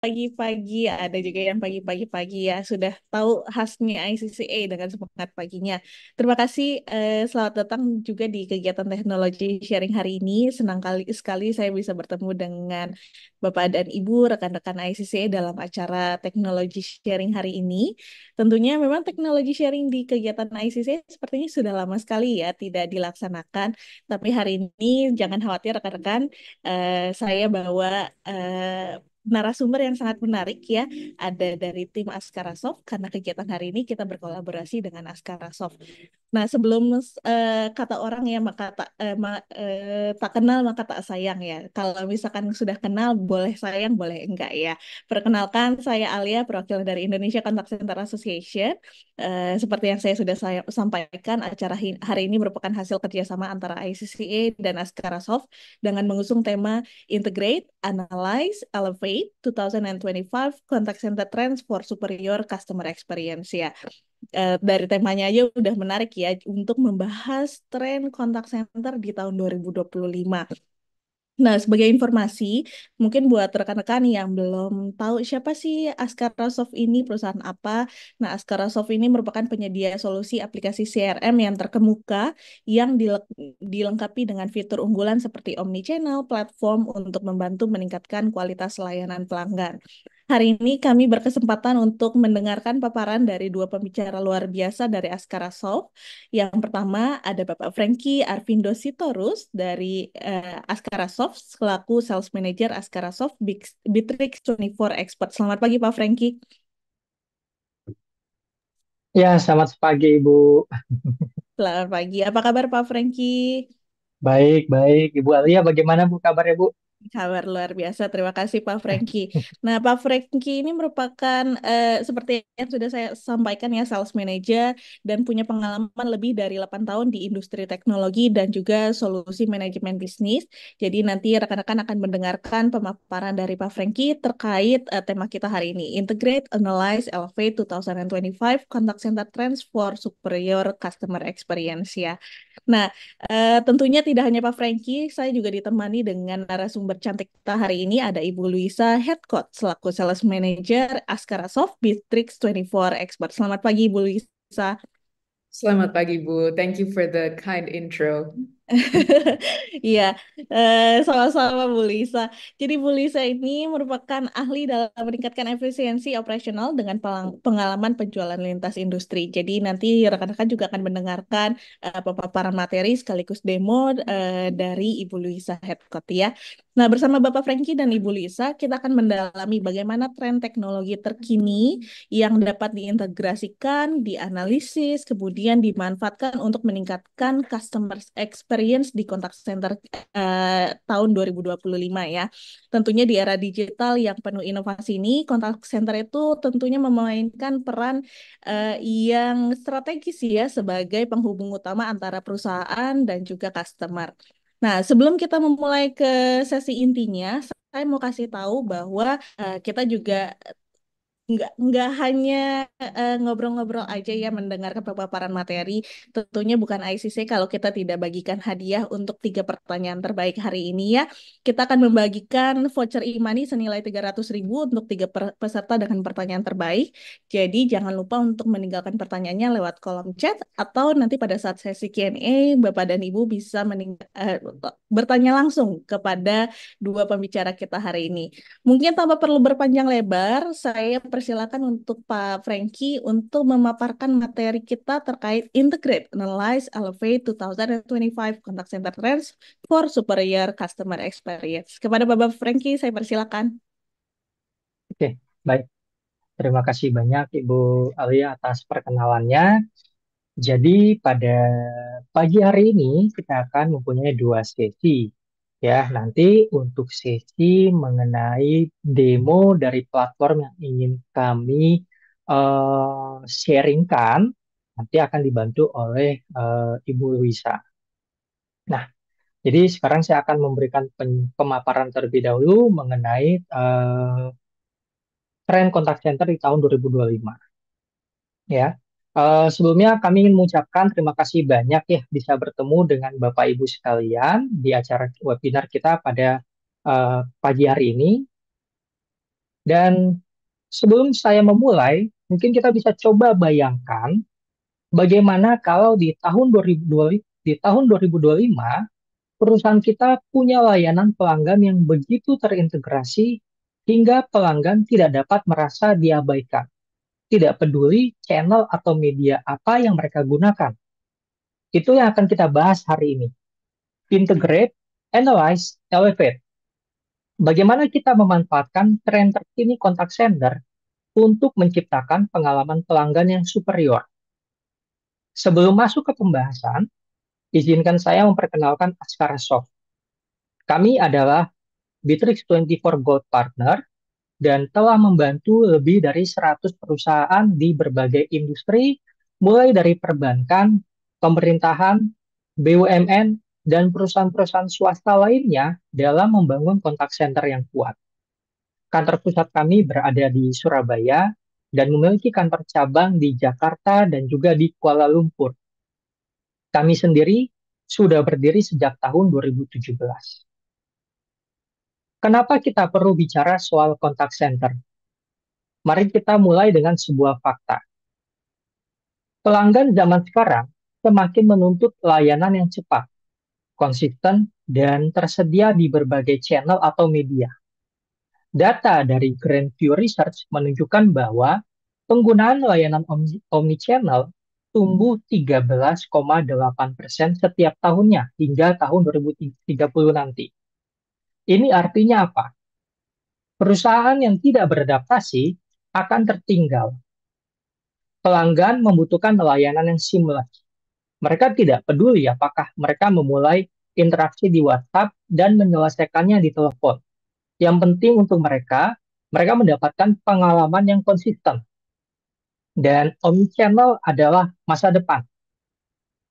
pagi-pagi, ada juga yang pagi-pagi ya sudah tahu khasnya ICCA dengan semangat paginya. Terima kasih, selamat datang juga di kegiatan teknologi sharing hari ini. Senang kali sekali saya bisa bertemu dengan Bapak dan Ibu rekan-rekan ICCA dalam acara teknologi sharing hari ini. Tentunya memang teknologi sharing di kegiatan ICCA sepertinya sudah lama sekali ya tidak dilaksanakan. Tapi hari ini jangan khawatir rekan-rekan, saya bawa narasumber yang sangat menarik ya. Ada dari tim Askara Soft karena kegiatan hari ini kita berkolaborasi dengan Askara Soft. Nah, sebelum kata orang ya maka tak kenal maka tak sayang ya. Kalau misalkan sudah kenal boleh sayang boleh enggak ya. Perkenalkan saya Alia perwakilan dari Indonesia Contact Center Association. Seperti yang saya sampaikan acara hari ini merupakan hasil kerjasama antara ICCA dan Askara Soft dengan mengusung tema Integrate, Analyze, Elevate 2025 Contact Center Trends for Superior Customer Experience ya. Dari temanya aja udah menarik ya untuk membahas tren kontak center di tahun 2025. Nah, sebagai informasi, mungkin buat rekan-rekan yang belum tahu siapa sih Askara Soft ini, perusahaan apa. Nah, Askara Soft ini merupakan penyedia solusi aplikasi CRM yang terkemuka yang dilengkapi dengan fitur unggulan seperti omnichannel platform untuk membantu meningkatkan kualitas layanan pelanggan. Hari ini kami berkesempatan untuk mendengarkan paparan dari dua pembicara luar biasa dari Askara Soft. Yang pertama ada Bapak Frankie Arvindo Sitorus dari Askara Soft selaku Sales Manager Askara Soft Bitrix 24 Expert. Selamat pagi Pak Frankie. Ya, selamat pagi Ibu. Selamat pagi. Apa kabar Pak Frankie? Baik, baik. Ibu Alia, bagaimana Bu kabarnya Bu? Kabar luar biasa. Terima kasih Pak Frankie. Nah, Pak Frankie ini merupakan seperti yang sudah saya sampaikan ya sales manager dan punya pengalaman lebih dari 8 tahun di industri teknologi dan juga solusi manajemen bisnis. Jadi nanti rekan-rekan akan mendengarkan pemaparan dari Pak Frankie terkait tema kita hari ini, Integrate, Analyze, Elevate 2025 Contact Center Trends for Superior Customer Experience ya. Nah, tentunya tidak hanya Pak Frankie, saya juga ditemani dengan narasumber cantik kita hari ini ada Ibu Luisa Headcoat selaku Sales Manager Askara Soft Bitrix 24 Expert. Selamat pagi Ibu Luisa. Selamat pagi, Bu. Thank you for the kind intro. Iya, sama-sama Bu Lisa. Jadi Bu Lisa ini merupakan ahli dalam meningkatkan efisiensi operasional dengan pengalaman penjualan lintas industri. Jadi nanti rekan-rekan juga akan mendengarkan pemaparan materi sekaligus demo dari Ibu Luisa Headcoat ya. Nah, bersama Bapak Frankie dan Ibu Lisa, kita akan mendalami bagaimana tren teknologi terkini yang dapat diintegrasikan, dianalisis, kemudian dimanfaatkan untuk meningkatkan customer experience di contact center tahun 2025 ya. Tentunya di era digital yang penuh inovasi ini, contact center itu tentunya memainkan peran yang strategis ya sebagai penghubung utama antara perusahaan dan juga customer. Nah, sebelum kita memulai ke sesi intinya, saya mau kasih tahu bahwa kita juga nggak hanya ngobrol-ngobrol aja ya mendengarkan paparan materi. Tentunya bukan ICC kalau kita tidak bagikan hadiah untuk tiga pertanyaan terbaik hari ini ya. Kita akan membagikan voucher e-money senilai 300.000 untuk tiga peserta dengan pertanyaan terbaik. Jadi jangan lupa untuk meninggalkan pertanyaannya lewat kolom chat atau nanti pada saat sesi Q&A Bapak dan Ibu bisa bertanya langsung kepada dua pembicara kita hari ini. Mungkin tanpa perlu berpanjang lebar, saya persilakan untuk Pak Frankie untuk memaparkan materi kita terkait Integrate, Analyze, Elevate 2025 Contact Center Trends for Superior Customer Experience. Kepada Bapak Frankie, saya persilakan. Oke, baik. Terima kasih banyak Ibu Alia atas perkenalannya. Jadi pada pagi hari ini kita akan mempunyai dua sesi. Ya, nanti untuk sesi mengenai demo dari platform yang ingin kami sharingkan, nanti akan dibantu oleh Ibu Luisa. Nah, jadi sekarang saya akan memberikan pemaparan terlebih dahulu mengenai tren kontak center di tahun 2025. Ya, sebelumnya kami ingin mengucapkan terima kasih banyak ya bisa bertemu dengan Bapak Ibu sekalian di acara webinar kita pada pagi hari ini. Dan sebelum saya memulai, mungkin kita bisa coba bayangkan bagaimana kalau di tahun 2025 perusahaan kita punya layanan pelanggan yang begitu terintegrasi hingga pelanggan tidak dapat merasa diabaikan, tidak peduli channel atau media apa yang mereka gunakan. Itu yang akan kita bahas hari ini. Integrate, Analyze, Elevate. Bagaimana kita memanfaatkan tren terkini kontak center untuk menciptakan pengalaman pelanggan yang superior. Sebelum masuk ke pembahasan, izinkan saya memperkenalkan Askara Soft. Kami adalah Bitrix24 Gold Partner dan telah membantu lebih dari 100 perusahaan di berbagai industri, mulai dari perbankan, pemerintahan, BUMN, dan perusahaan-perusahaan swasta lainnya dalam membangun kontak center yang kuat. Kantor pusat kami berada di Surabaya dan memiliki kantor cabang di Jakarta dan juga di Kuala Lumpur. Kami sendiri sudah berdiri sejak tahun 2017. Kenapa kita perlu bicara soal kontak center? Mari kita mulai dengan sebuah fakta. Pelanggan zaman sekarang semakin menuntut layanan yang cepat, konsisten, dan tersedia di berbagai channel atau media. Data dari Grand View Research menunjukkan bahwa penggunaan layanan omnichannel tumbuh 13,8% setiap tahunnya hingga tahun 2030 nanti. Ini artinya apa? Perusahaan yang tidak beradaptasi akan tertinggal. Pelanggan membutuhkan layanan yang seamless. Mereka tidak peduli apakah mereka memulai interaksi di WhatsApp dan menyelesaikannya di telepon. Yang penting untuk mereka mendapatkan pengalaman yang konsisten. Dan omnichannel adalah masa depan.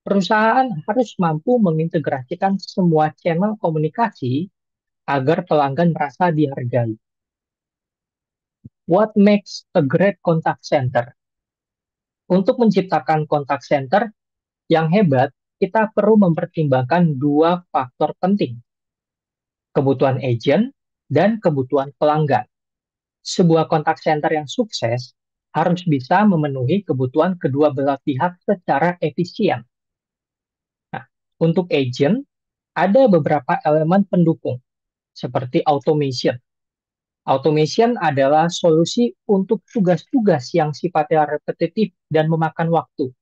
Perusahaan harus mampu mengintegrasikan semua channel komunikasi agar pelanggan merasa dihargai. What makes a great contact center? Untuk menciptakan contact center yang hebat, kita perlu mempertimbangkan dua faktor penting, kebutuhan agent dan kebutuhan pelanggan. Sebuah kontak center yang sukses harus bisa memenuhi kebutuhan kedua belah pihak secara efisien. Nah, untuk agent, ada beberapa elemen pendukung, seperti automation. Automation adalah solusi untuk tugas-tugas yang sifatnya repetitif dan memakan waktu,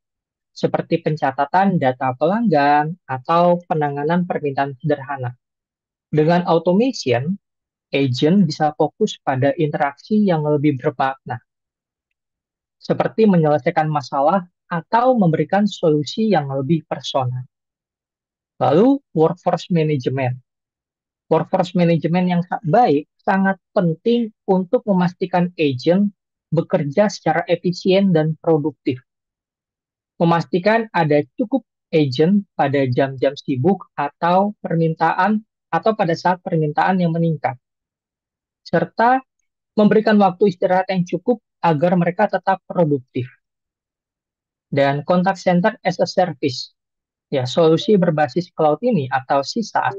seperti pencatatan data pelanggan atau penanganan permintaan sederhana. Dengan automation, agent bisa fokus pada interaksi yang lebih bermakna, seperti menyelesaikan masalah atau memberikan solusi yang lebih personal. Lalu, workforce management. Workforce management yang baik sangat penting untuk memastikan agent bekerja secara efisien dan produktif. Memastikan ada cukup agent pada jam-jam sibuk atau pada saat permintaan yang meningkat. Serta memberikan waktu istirahat yang cukup agar mereka tetap produktif. Dan contact center as a service. Ya, solusi berbasis cloud ini atau SaaS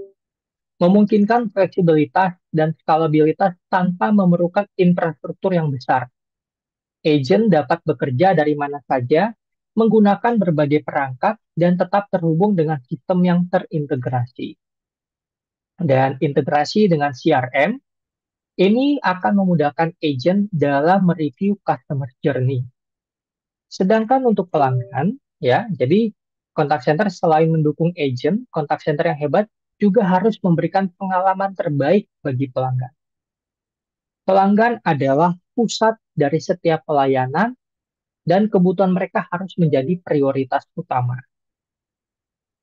memungkinkan fleksibilitas dan skalabilitas tanpa memerlukan infrastruktur yang besar. Agent dapat bekerja dari mana saja, menggunakan berbagai perangkat, dan tetap terhubung dengan sistem yang terintegrasi. Dan integrasi dengan CRM, ini akan memudahkan agent dalam mereview customer journey. Sedangkan untuk pelanggan, ya, jadi contact center selain mendukung agent, contact center yang hebat juga harus memberikan pengalaman terbaik bagi pelanggan. Pelanggan adalah pusat dari setiap pelayanan dan kebutuhan mereka harus menjadi prioritas utama.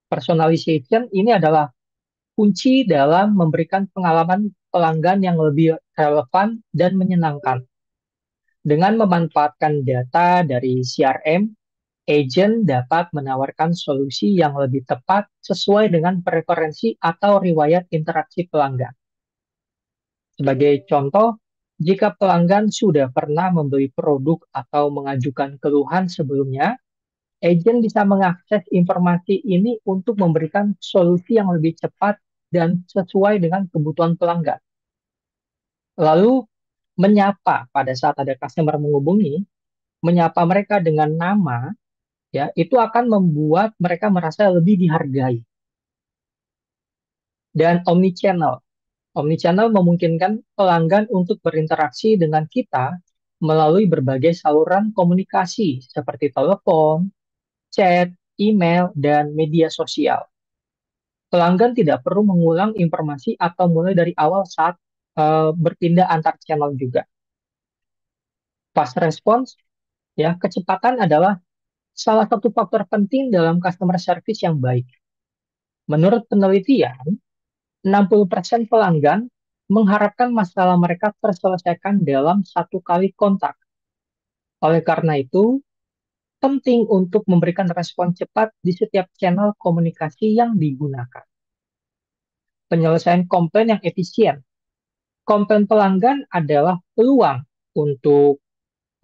Personalization ini adalah kunci dalam memberikan pengalaman pelanggan yang lebih relevan dan menyenangkan. Dengan memanfaatkan data dari CRM, agent dapat menawarkan solusi yang lebih tepat sesuai dengan preferensi atau riwayat interaksi pelanggan. Sebagai contoh, jika pelanggan sudah pernah membeli produk atau mengajukan keluhan sebelumnya, agent bisa mengakses informasi ini untuk memberikan solusi yang lebih cepat dan sesuai dengan kebutuhan pelanggan. Lalu, menyapa pada saat ada customer menghubungi, menyapa mereka dengan nama, ya, itu akan membuat mereka merasa lebih dihargai. Dan omnichannel. Omnichannel memungkinkan pelanggan untuk berinteraksi dengan kita melalui berbagai saluran komunikasi seperti telepon, chat, email, dan media sosial. Pelanggan tidak perlu mengulang informasi atau mulai dari awal saat berpindah antar channel juga. Fast response, ya, kecepatan adalah salah satu faktor penting dalam customer service yang baik. Menurut penelitian, 60% pelanggan mengharapkan masalah mereka terselesaikan dalam satu kali kontak. Oleh karena itu, penting untuk memberikan respon cepat di setiap channel komunikasi yang digunakan. Penyelesaian komplain yang efisien. Komplain pelanggan adalah peluang untuk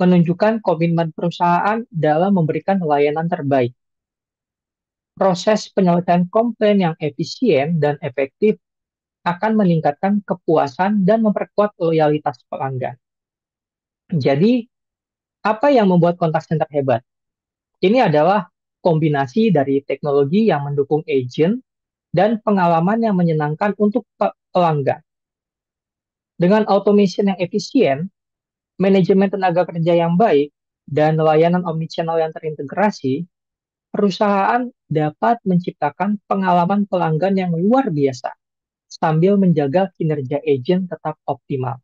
menunjukkan komitmen perusahaan dalam memberikan layanan terbaik. Proses penyelesaian komplain yang efisien dan efektif akan meningkatkan kepuasan dan memperkuat loyalitas pelanggan. Jadi, apa yang membuat kontak center hebat? Ini adalah kombinasi dari teknologi yang mendukung agent dan pengalaman yang menyenangkan untuk pelanggan. Dengan automation yang efisien, manajemen tenaga kerja yang baik, dan layanan omnichannel yang terintegrasi, perusahaan dapat menciptakan pengalaman pelanggan yang luar biasa sambil menjaga kinerja agent tetap optimal.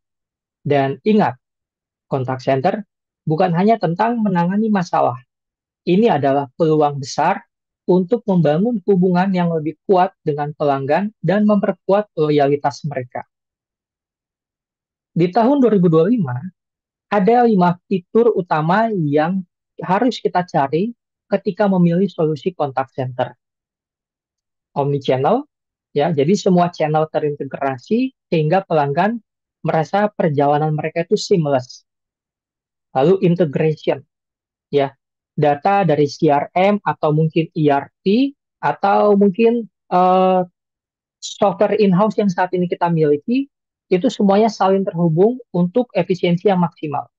Dan ingat, kontak center bukan hanya tentang menangani masalah. Ini adalah peluang besar untuk membangun hubungan yang lebih kuat dengan pelanggan dan memperkuat loyalitas mereka. Di tahun 2025, ada 5 fitur utama yang harus kita cari ketika memilih solusi kontak center. Omnichannel, ya, jadi semua channel terintegrasi sehingga pelanggan merasa perjalanan mereka itu seamless. Lalu integration, ya, data dari CRM atau mungkin ERP atau mungkin software in-house yang saat ini kita miliki, itu semuanya saling terhubung untuk efisiensi yang maksimal.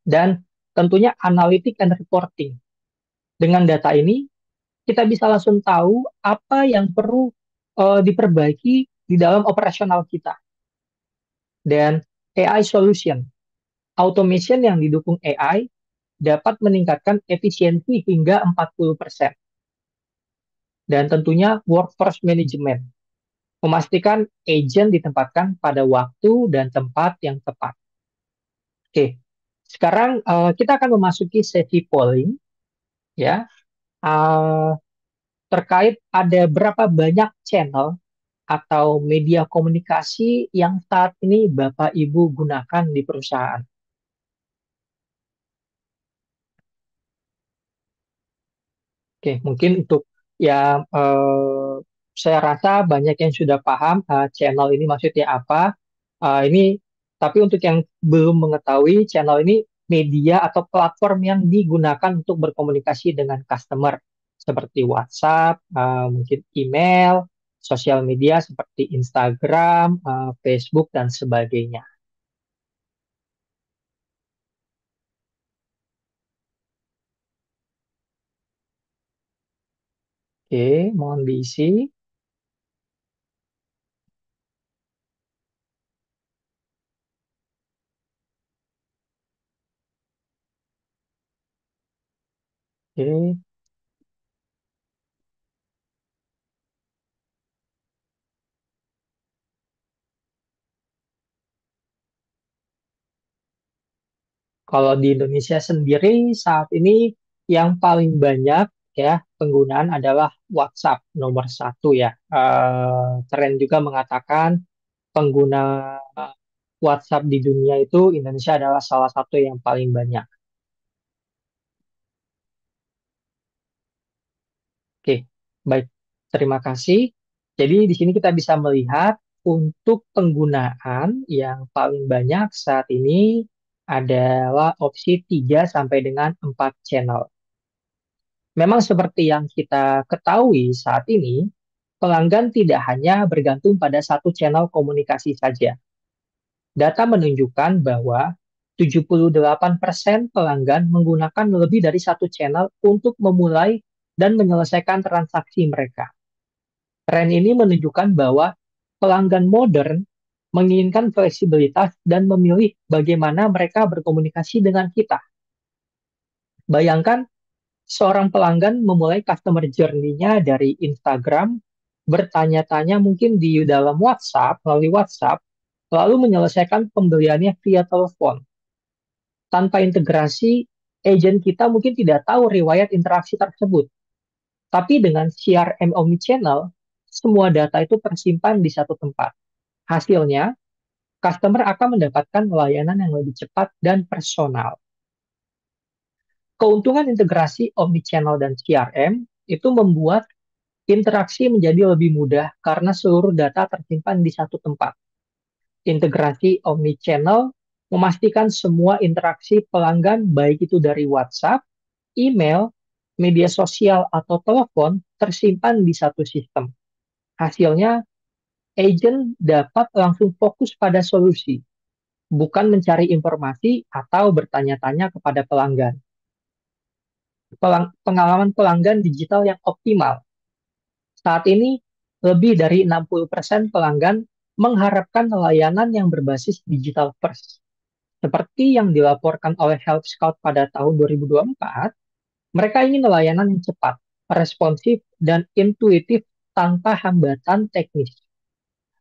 Dan tentunya analytic and reporting. Dengan data ini, kita bisa langsung tahu apa yang perlu diperbaiki di dalam operasional kita. Dan AI solution, automation yang didukung AI dapat meningkatkan efisiensi hingga 40%. Dan tentunya workforce management, memastikan agent ditempatkan pada waktu dan tempat yang tepat. Oke, sekarang kita akan memasuki sesi polling, ya, terkait ada berapa banyak channel atau media komunikasi yang saat ini Bapak Ibu gunakan di perusahaan. Oke, mungkin untuk yang saya rasa banyak yang sudah paham channel ini maksudnya apa. Ini tapi untuk yang belum mengetahui channel ini media atau platform yang digunakan untuk berkomunikasi dengan customer seperti WhatsApp, mungkin email, sosial media seperti Instagram, Facebook dan sebagainya. Oke, mohon diisi. Oke. Kalau di Indonesia sendiri saat ini yang paling banyak ya penggunaan adalah WhatsApp nomor satu ya. Tren juga mengatakan pengguna WhatsApp di dunia itu Indonesia adalah salah satu yang paling banyak. Oke, baik. Terima kasih. Jadi di sini kita bisa melihat untuk penggunaan yang paling banyak saat ini adalah opsi 3 sampai dengan 4 channel. Memang seperti yang kita ketahui saat ini, pelanggan tidak hanya bergantung pada satu channel komunikasi saja. Data menunjukkan bahwa 78% pelanggan menggunakan lebih dari satu channel untuk memulai dan menyelesaikan transaksi mereka. Tren ini menunjukkan bahwa pelanggan modern menginginkan fleksibilitas dan memilih bagaimana mereka berkomunikasi dengan kita. Bayangkan seorang pelanggan memulai customer journey-nya dari Instagram, bertanya-tanya mungkin di dalam WhatsApp, melalui WhatsApp, lalu menyelesaikan pembeliannya via telepon. Tanpa integrasi, agent kita mungkin tidak tahu riwayat interaksi tersebut. Tapi dengan CRM omnichannel, semua data itu tersimpan di satu tempat. Hasilnya, customer akan mendapatkan layanan yang lebih cepat dan personal. Keuntungan integrasi omnichannel dan CRM itu membuat interaksi menjadi lebih mudah karena seluruh data tersimpan di satu tempat. Integrasi omnichannel memastikan semua interaksi pelanggan baik itu dari WhatsApp, email, media sosial, atau telepon tersimpan di satu sistem. Hasilnya, agent dapat langsung fokus pada solusi, bukan mencari informasi atau bertanya-tanya kepada pelanggan. Pengalaman pelanggan digital yang optimal. Saat ini, lebih dari 60% pelanggan mengharapkan layanan yang berbasis digital first. Seperti yang dilaporkan oleh Health Scout pada tahun 2024, mereka ingin layanan yang cepat, responsif, dan intuitif tanpa hambatan teknis.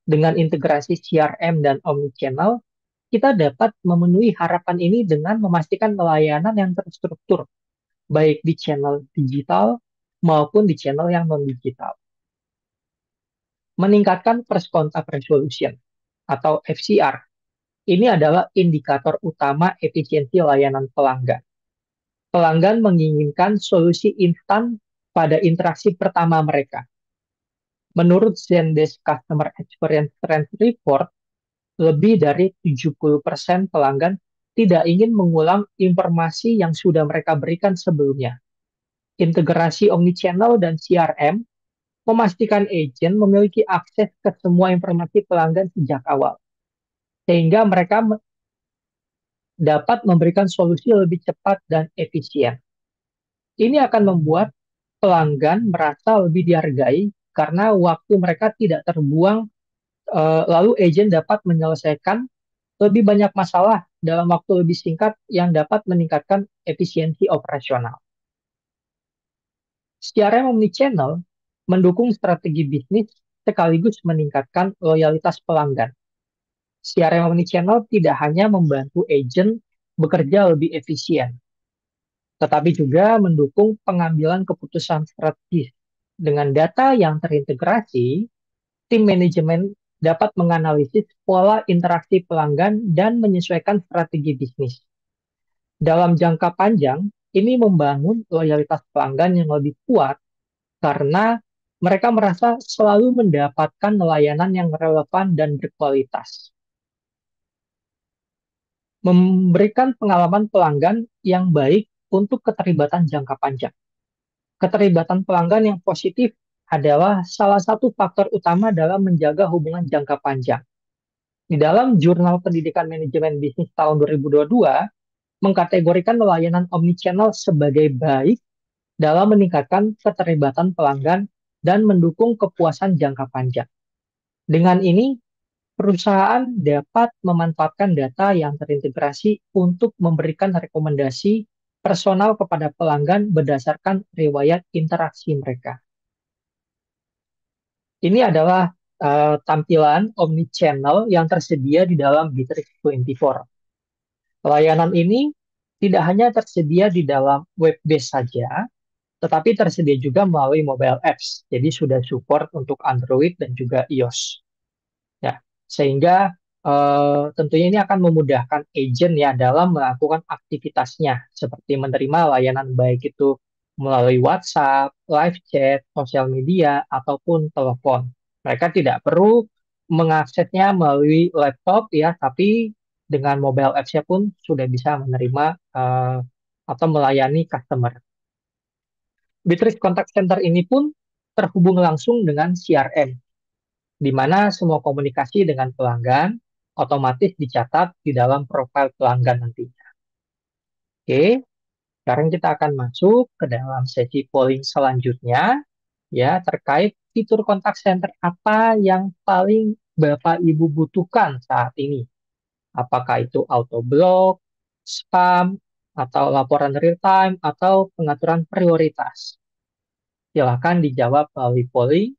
Dengan integrasi CRM dan omnichannel, kita dapat memenuhi harapan ini dengan memastikan layanan yang terstruktur, baik di channel digital maupun di channel yang non-digital. Meningkatkan first contact resolution atau FCR. Ini adalah indikator utama efisiensi layanan pelanggan. Pelanggan menginginkan solusi instan pada interaksi pertama mereka. Menurut Zendesk Customer Experience Trend Report, lebih dari 70% pelanggan tidak ingin mengulang informasi yang sudah mereka berikan sebelumnya. Integrasi omnichannel dan CRM memastikan agent memiliki akses ke semua informasi pelanggan sejak awal, sehingga mereka dapat memberikan solusi lebih cepat dan efisien. Ini akan membuat pelanggan merasa lebih dihargai karena waktu mereka tidak terbuang, lalu agent dapat menyelesaikan lebih banyak masalah dalam waktu lebih singkat yang dapat meningkatkan efisiensi operasional. CRM omnichannel mendukung strategi bisnis sekaligus meningkatkan loyalitas pelanggan. CRM omnichannel tidak hanya membantu agent bekerja lebih efisien, tetapi juga mendukung pengambilan keputusan strategis. Dengan data yang terintegrasi, tim manajemen dapat menganalisis pola interaksi pelanggan dan menyesuaikan strategi bisnis. Dalam jangka panjang, ini membangun loyalitas pelanggan yang lebih kuat karena mereka merasa selalu mendapatkan layanan yang relevan dan berkualitas. Memberikan pengalaman pelanggan yang baik untuk keterlibatan jangka panjang. Keterlibatan pelanggan yang positif adalah salah satu faktor utama dalam menjaga hubungan jangka panjang. Di dalam Jurnal Pendidikan Manajemen Bisnis tahun 2022, mengkategorikan layanan omnichannel sebagai baik dalam meningkatkan keterlibatan pelanggan dan mendukung kepuasan jangka panjang. Dengan ini, perusahaan dapat memanfaatkan data yang terintegrasi untuk memberikan rekomendasi personal kepada pelanggan berdasarkan riwayat interaksi mereka. Ini adalah tampilan omnichannel yang tersedia di dalam Bitrix24. Layanan ini tidak hanya tersedia di dalam web base saja, tetapi tersedia juga melalui mobile apps. Jadi sudah support untuk Android dan juga iOS. Ya, sehingga tentunya ini akan memudahkan agent ya dalam melakukan aktivitasnya seperti menerima layanan baik itu melalui WhatsApp, live chat, sosial media, ataupun telepon. Mereka tidak perlu mengaksesnya melalui laptop ya, tapi dengan mobile apps-nya pun sudah bisa menerima atau melayani customer. Bitrix Contact Center ini pun terhubung langsung dengan CRM, di mana semua komunikasi dengan pelanggan otomatis dicatat di dalam profil pelanggan nantinya. Oke, sekarang kita akan masuk ke dalam sesi polling selanjutnya, ya, terkait fitur kontak center apa yang paling Bapak Ibu butuhkan saat ini. Apakah itu auto block, spam, atau laporan real time, atau pengaturan prioritas. Silahkan dijawab melalui polling.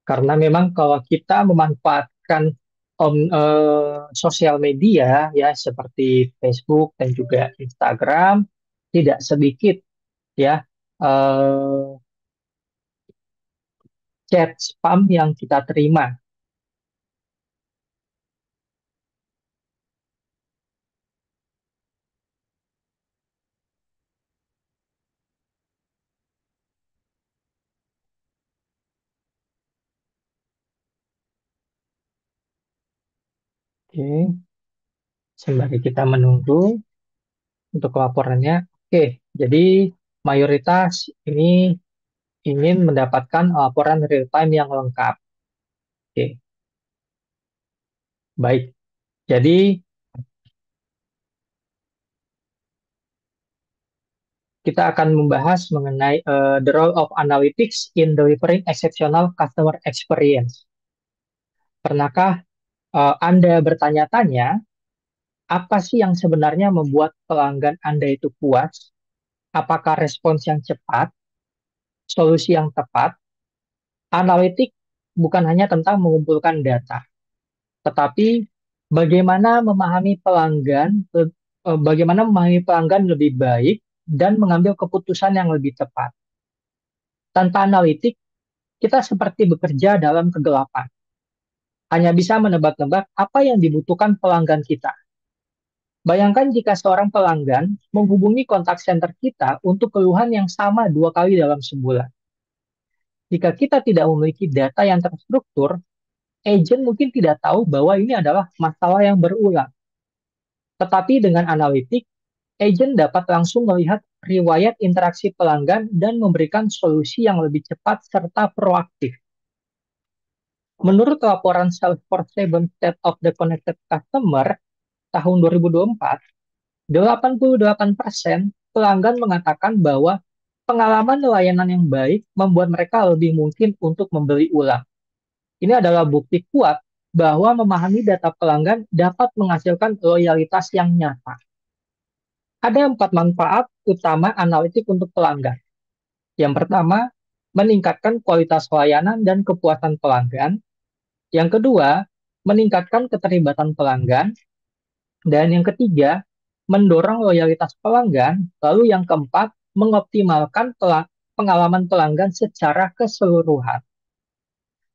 Karena memang kalau kita memanfaatkan sosial media ya seperti Facebook dan juga Instagram, tidak sedikit ya eh, chat spam yang kita terima. Oke, sembari kita menunggu untuk laporannya. Oke, jadi mayoritas ini ingin mendapatkan laporan real time yang lengkap. Oke, baik. Jadi kita akan membahas mengenai the role of analytics in delivering exceptional customer experience. Pernahkah Anda bertanya-tanya apa sih yang sebenarnya membuat pelanggan Anda itu puas? Apakah respons yang cepat, solusi yang tepat? Analitik bukan hanya tentang mengumpulkan data, tetapi bagaimana memahami pelanggan lebih baik dan mengambil keputusan yang lebih tepat. Tanpa analitik, kita seperti bekerja dalam kegelapan, hanya bisa menebak-nebak apa yang dibutuhkan pelanggan kita. Bayangkan jika seorang pelanggan menghubungi kontak center kita untuk keluhan yang sama 2 kali dalam sebulan. Jika kita tidak memiliki data yang terstruktur, agent mungkin tidak tahu bahwa ini adalah masalah yang berulang. Tetapi dengan analitik, agent dapat langsung melihat riwayat interaksi pelanggan dan memberikan solusi yang lebih cepat serta proaktif. Menurut laporan Salesforce 7 State of the Connected Customer tahun 2024, 88% pelanggan mengatakan bahwa pengalaman layanan yang baik membuat mereka lebih mungkin untuk membeli ulang. Ini adalah bukti kuat bahwa memahami data pelanggan dapat menghasilkan loyalitas yang nyata. Ada 4 manfaat utama analitik untuk pelanggan. Yang pertama, meningkatkan kualitas layanan dan kepuasan pelanggan. Yang kedua, meningkatkan keterlibatan pelanggan. Dan yang ketiga, mendorong loyalitas pelanggan. Lalu yang keempat, mengoptimalkan pengalaman pelanggan secara keseluruhan.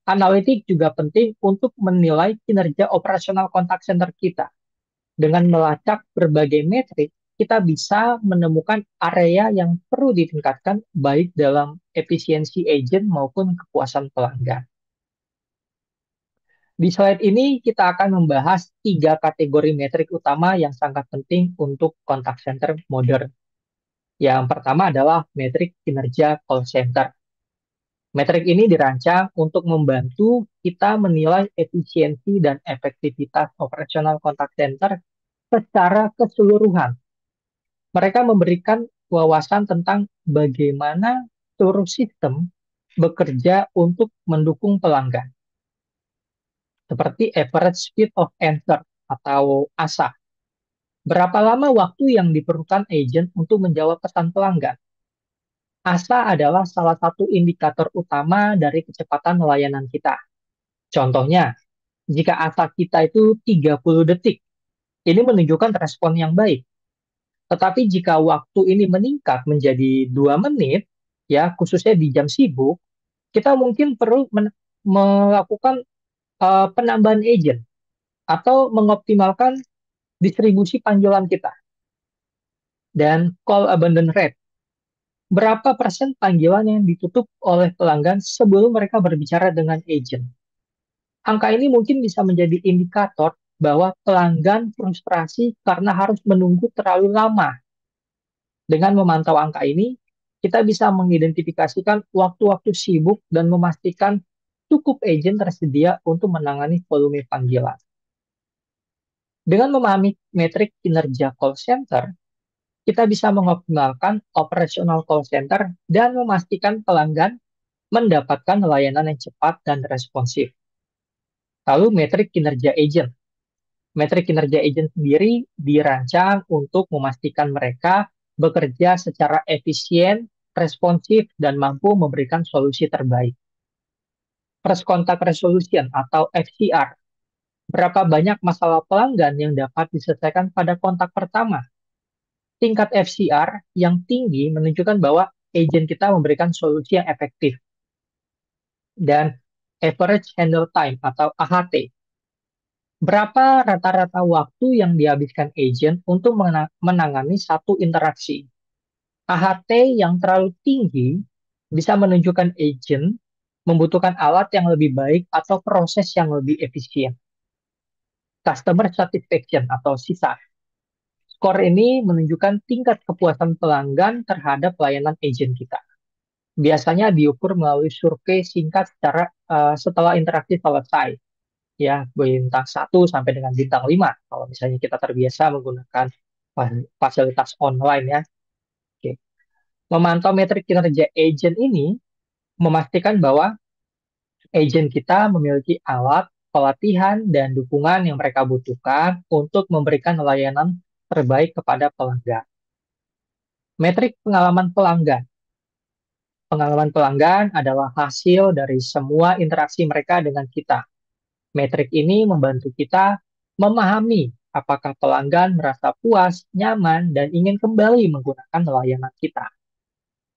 Analitik juga penting untuk menilai kinerja operasional kontak center kita. Dengan melacak berbagai metrik, kita bisa menemukan area yang perlu ditingkatkan baik dalam efisiensi agent maupun kepuasan pelanggan. Di slide ini kita akan membahas 3 kategori metrik utama yang sangat penting untuk kontak center modern. Yang pertama adalah metrik kinerja call center. Metrik ini dirancang untuk membantu kita menilai efisiensi dan efektivitas operasional kontak center secara keseluruhan. Mereka memberikan wawasan tentang bagaimana seluruh sistem bekerja untuk mendukung pelanggan, seperti average speed of answer atau ASA. Berapa lama waktu yang diperlukan agent untuk menjawab pesan pelanggan? ASA adalah salah satu indikator utama dari kecepatan layanan kita. Contohnya, jika ASA kita itu 30 detik, ini menunjukkan respon yang baik. Tetapi jika waktu ini meningkat menjadi 2 menit, ya khususnya di jam sibuk, kita mungkin perlu melakukan penambahan agent. atau mengoptimalkan distribusi panggilan kita. Dan call abandon rate, berapa persen panggilan yang ditutup oleh pelanggan sebelum mereka berbicara dengan agent. Angka ini mungkin bisa menjadi indikator bahwa pelanggan frustrasi karena harus menunggu terlalu lama. Dengan memantau angka ini, kita bisa mengidentifikasikan waktu-waktu sibuk dan memastikan cukup agent tersedia untuk menangani volume panggilan. Dengan memahami metrik kinerja call center, kita bisa mengoptimalkan operasional call center dan memastikan pelanggan mendapatkan layanan yang cepat dan responsif. Lalu metrik kinerja agent. Metrik kinerja agent sendiri dirancang untuk memastikan mereka bekerja secara efisien, responsif, dan mampu memberikan solusi terbaik. First Contact Resolution atau FCR. Berapa banyak masalah pelanggan yang dapat diselesaikan pada kontak pertama? Tingkat FCR yang tinggi menunjukkan bahwa agen kita memberikan solusi yang efektif. Dan Average Handle Time atau AHT. Berapa rata-rata waktu yang dihabiskan agen untuk menangani satu interaksi? AHT yang terlalu tinggi bisa menunjukkan agen membutuhkan alat yang lebih baik atau proses yang lebih efisien. Customer Satisfaction atau CSAT. Skor ini menunjukkan tingkat kepuasan pelanggan terhadap layanan agen kita. Biasanya diukur melalui survei singkat setelah interaksi selesai. Ya, bintang 1 sampai dengan bintang 5 kalau misalnya kita terbiasa menggunakan fasilitas online ya. Oke. Memantau metrik kinerja agent ini memastikan bahwa agent kita memiliki alat, pelatihan, dan dukungan yang mereka butuhkan untuk memberikan layanan terbaik kepada pelanggan. Metrik pengalaman pelanggan. Pengalaman pelanggan adalah hasil dari semua interaksi mereka dengan kita. Metrik ini membantu kita memahami apakah pelanggan merasa puas, nyaman, dan ingin kembali menggunakan layanan kita.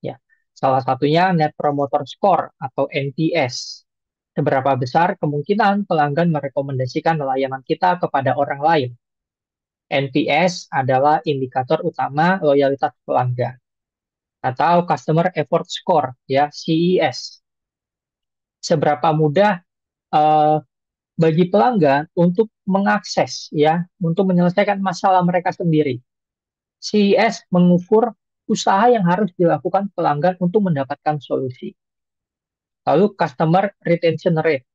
Ya, salah satunya Net Promoter Score atau NPS. Seberapa besar kemungkinan pelanggan merekomendasikan layanan kita kepada orang lain? NPS adalah indikator utama loyalitas pelanggan atau Customer Effort Score, ya CES. Seberapa mudah eh, bagi pelanggan untuk mengakses, ya, untuk menyelesaikan masalah mereka sendiri. CES mengukur usaha yang harus dilakukan pelanggan untuk mendapatkan solusi. Lalu Customer Retention Rate.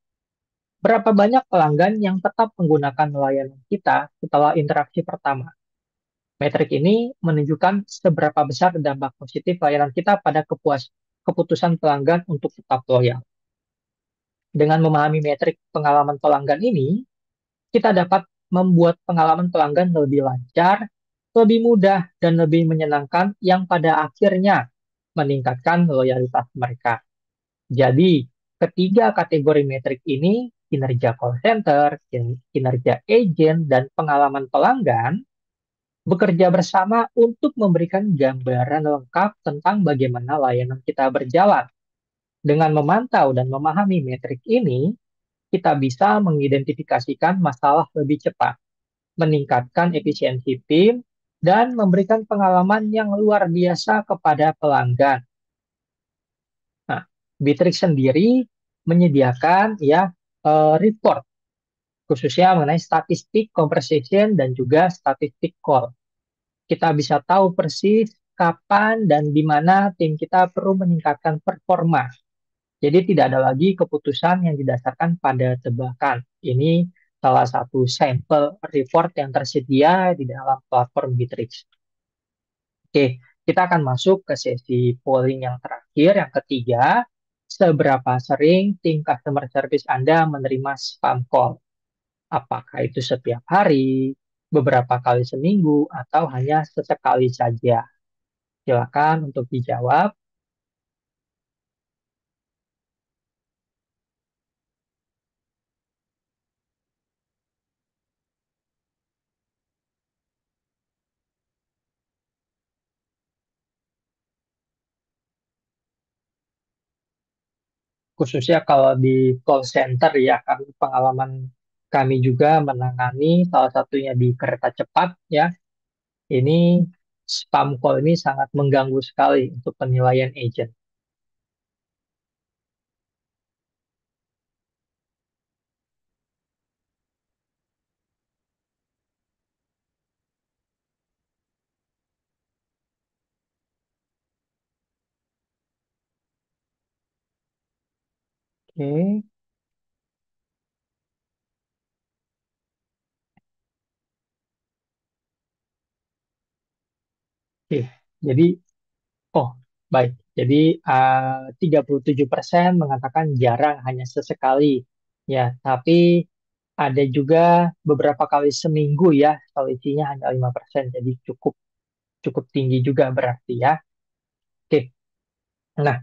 Berapa banyak pelanggan yang tetap menggunakan layanan kita setelah interaksi pertama? Metrik ini menunjukkan seberapa besar dampak positif layanan kita pada keputusan pelanggan untuk tetap loyal. Dengan memahami metrik pengalaman pelanggan ini, kita dapat membuat pengalaman pelanggan lebih lancar, lebih mudah, dan lebih menyenangkan yang pada akhirnya meningkatkan loyalitas mereka. Jadi, ketiga kategori metrik ini, kinerja call center, kinerja agent, dan pengalaman pelanggan, bekerja bersama untuk memberikan gambaran lengkap tentang bagaimana layanan kita berjalan. Dengan memantau dan memahami metrik ini, kita bisa mengidentifikasikan masalah lebih cepat, meningkatkan efisiensi tim, dan memberikan pengalaman yang luar biasa kepada pelanggan. Nah, Bitrix sendiri menyediakan report khususnya mengenai statistik conversation dan juga statistik call. Kita bisa tahu persis kapan dan di mana tim kita perlu meningkatkan performa. Jadi tidak ada lagi keputusan yang didasarkan pada tebakan. Ini salah satu sampel report yang tersedia di dalam platform Bitrix. Oke, kita akan masuk ke sesi polling yang terakhir, yang ketiga. Seberapa sering tim customer service Anda menerima spam call? Apakah itu setiap hari, beberapa kali seminggu, atau hanya sesekali saja? Silakan untuk dijawab. Khususnya kalau di call center ya, karena pengalaman Kami juga menangani salah satunya di kereta cepat ya. Ini spam call ini sangat mengganggu sekali untuk penilaian agent. Oke, oke. Jadi, oh, baik. Jadi, 37% mengatakan jarang hanya sesekali. Ya, tapi ada juga beberapa kali seminggu ya, selisihnya hanya 5%. Jadi cukup cukup tinggi juga berarti ya. Oke. Nah,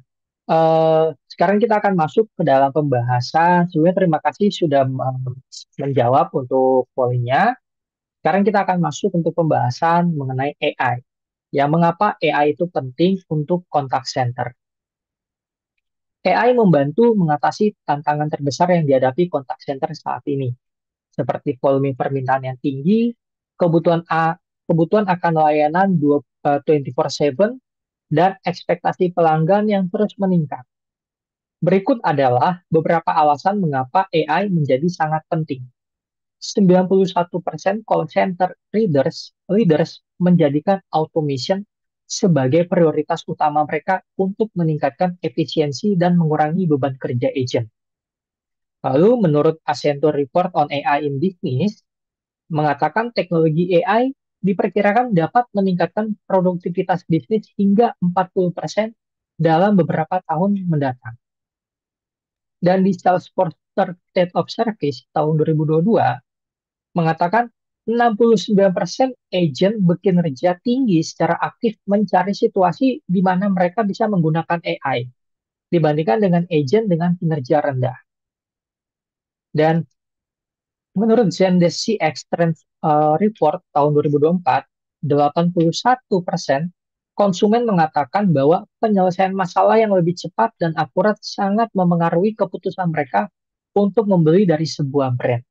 sekarang kita akan masuk ke dalam pembahasan. Sebelumnya terima kasih sudah menjawab untuk poinnya. Sekarang kita akan masuk untuk pembahasan mengenai AI. Ya, mengapa AI itu penting untuk contact center? AI membantu mengatasi tantangan terbesar yang dihadapi contact center saat ini, seperti volume permintaan yang tinggi, kebutuhan kebutuhan akan layanan 24/7, dan ekspektasi pelanggan yang terus meningkat. Berikut adalah beberapa alasan mengapa AI menjadi sangat penting. 91% call center leaders menjadikan automation sebagai prioritas utama mereka untuk meningkatkan efisiensi dan mengurangi beban kerja agent. Lalu menurut Accenture Report on AI in Business, mengatakan teknologi AI diperkirakan dapat meningkatkan produktivitas bisnis hingga 40% dalam beberapa tahun mendatang. Dan di Salesforce State of Service tahun 2022, mengatakan 69% agent bekinerja tinggi secara aktif mencari situasi di mana mereka bisa menggunakan AI dibandingkan dengan agent dengan kinerja rendah. Dan menurut Zendesk CX Trends Report tahun 2024, 81% konsumen mengatakan bahwa penyelesaian masalah yang lebih cepat dan akurat sangat memengaruhi keputusan mereka untuk membeli dari sebuah brand.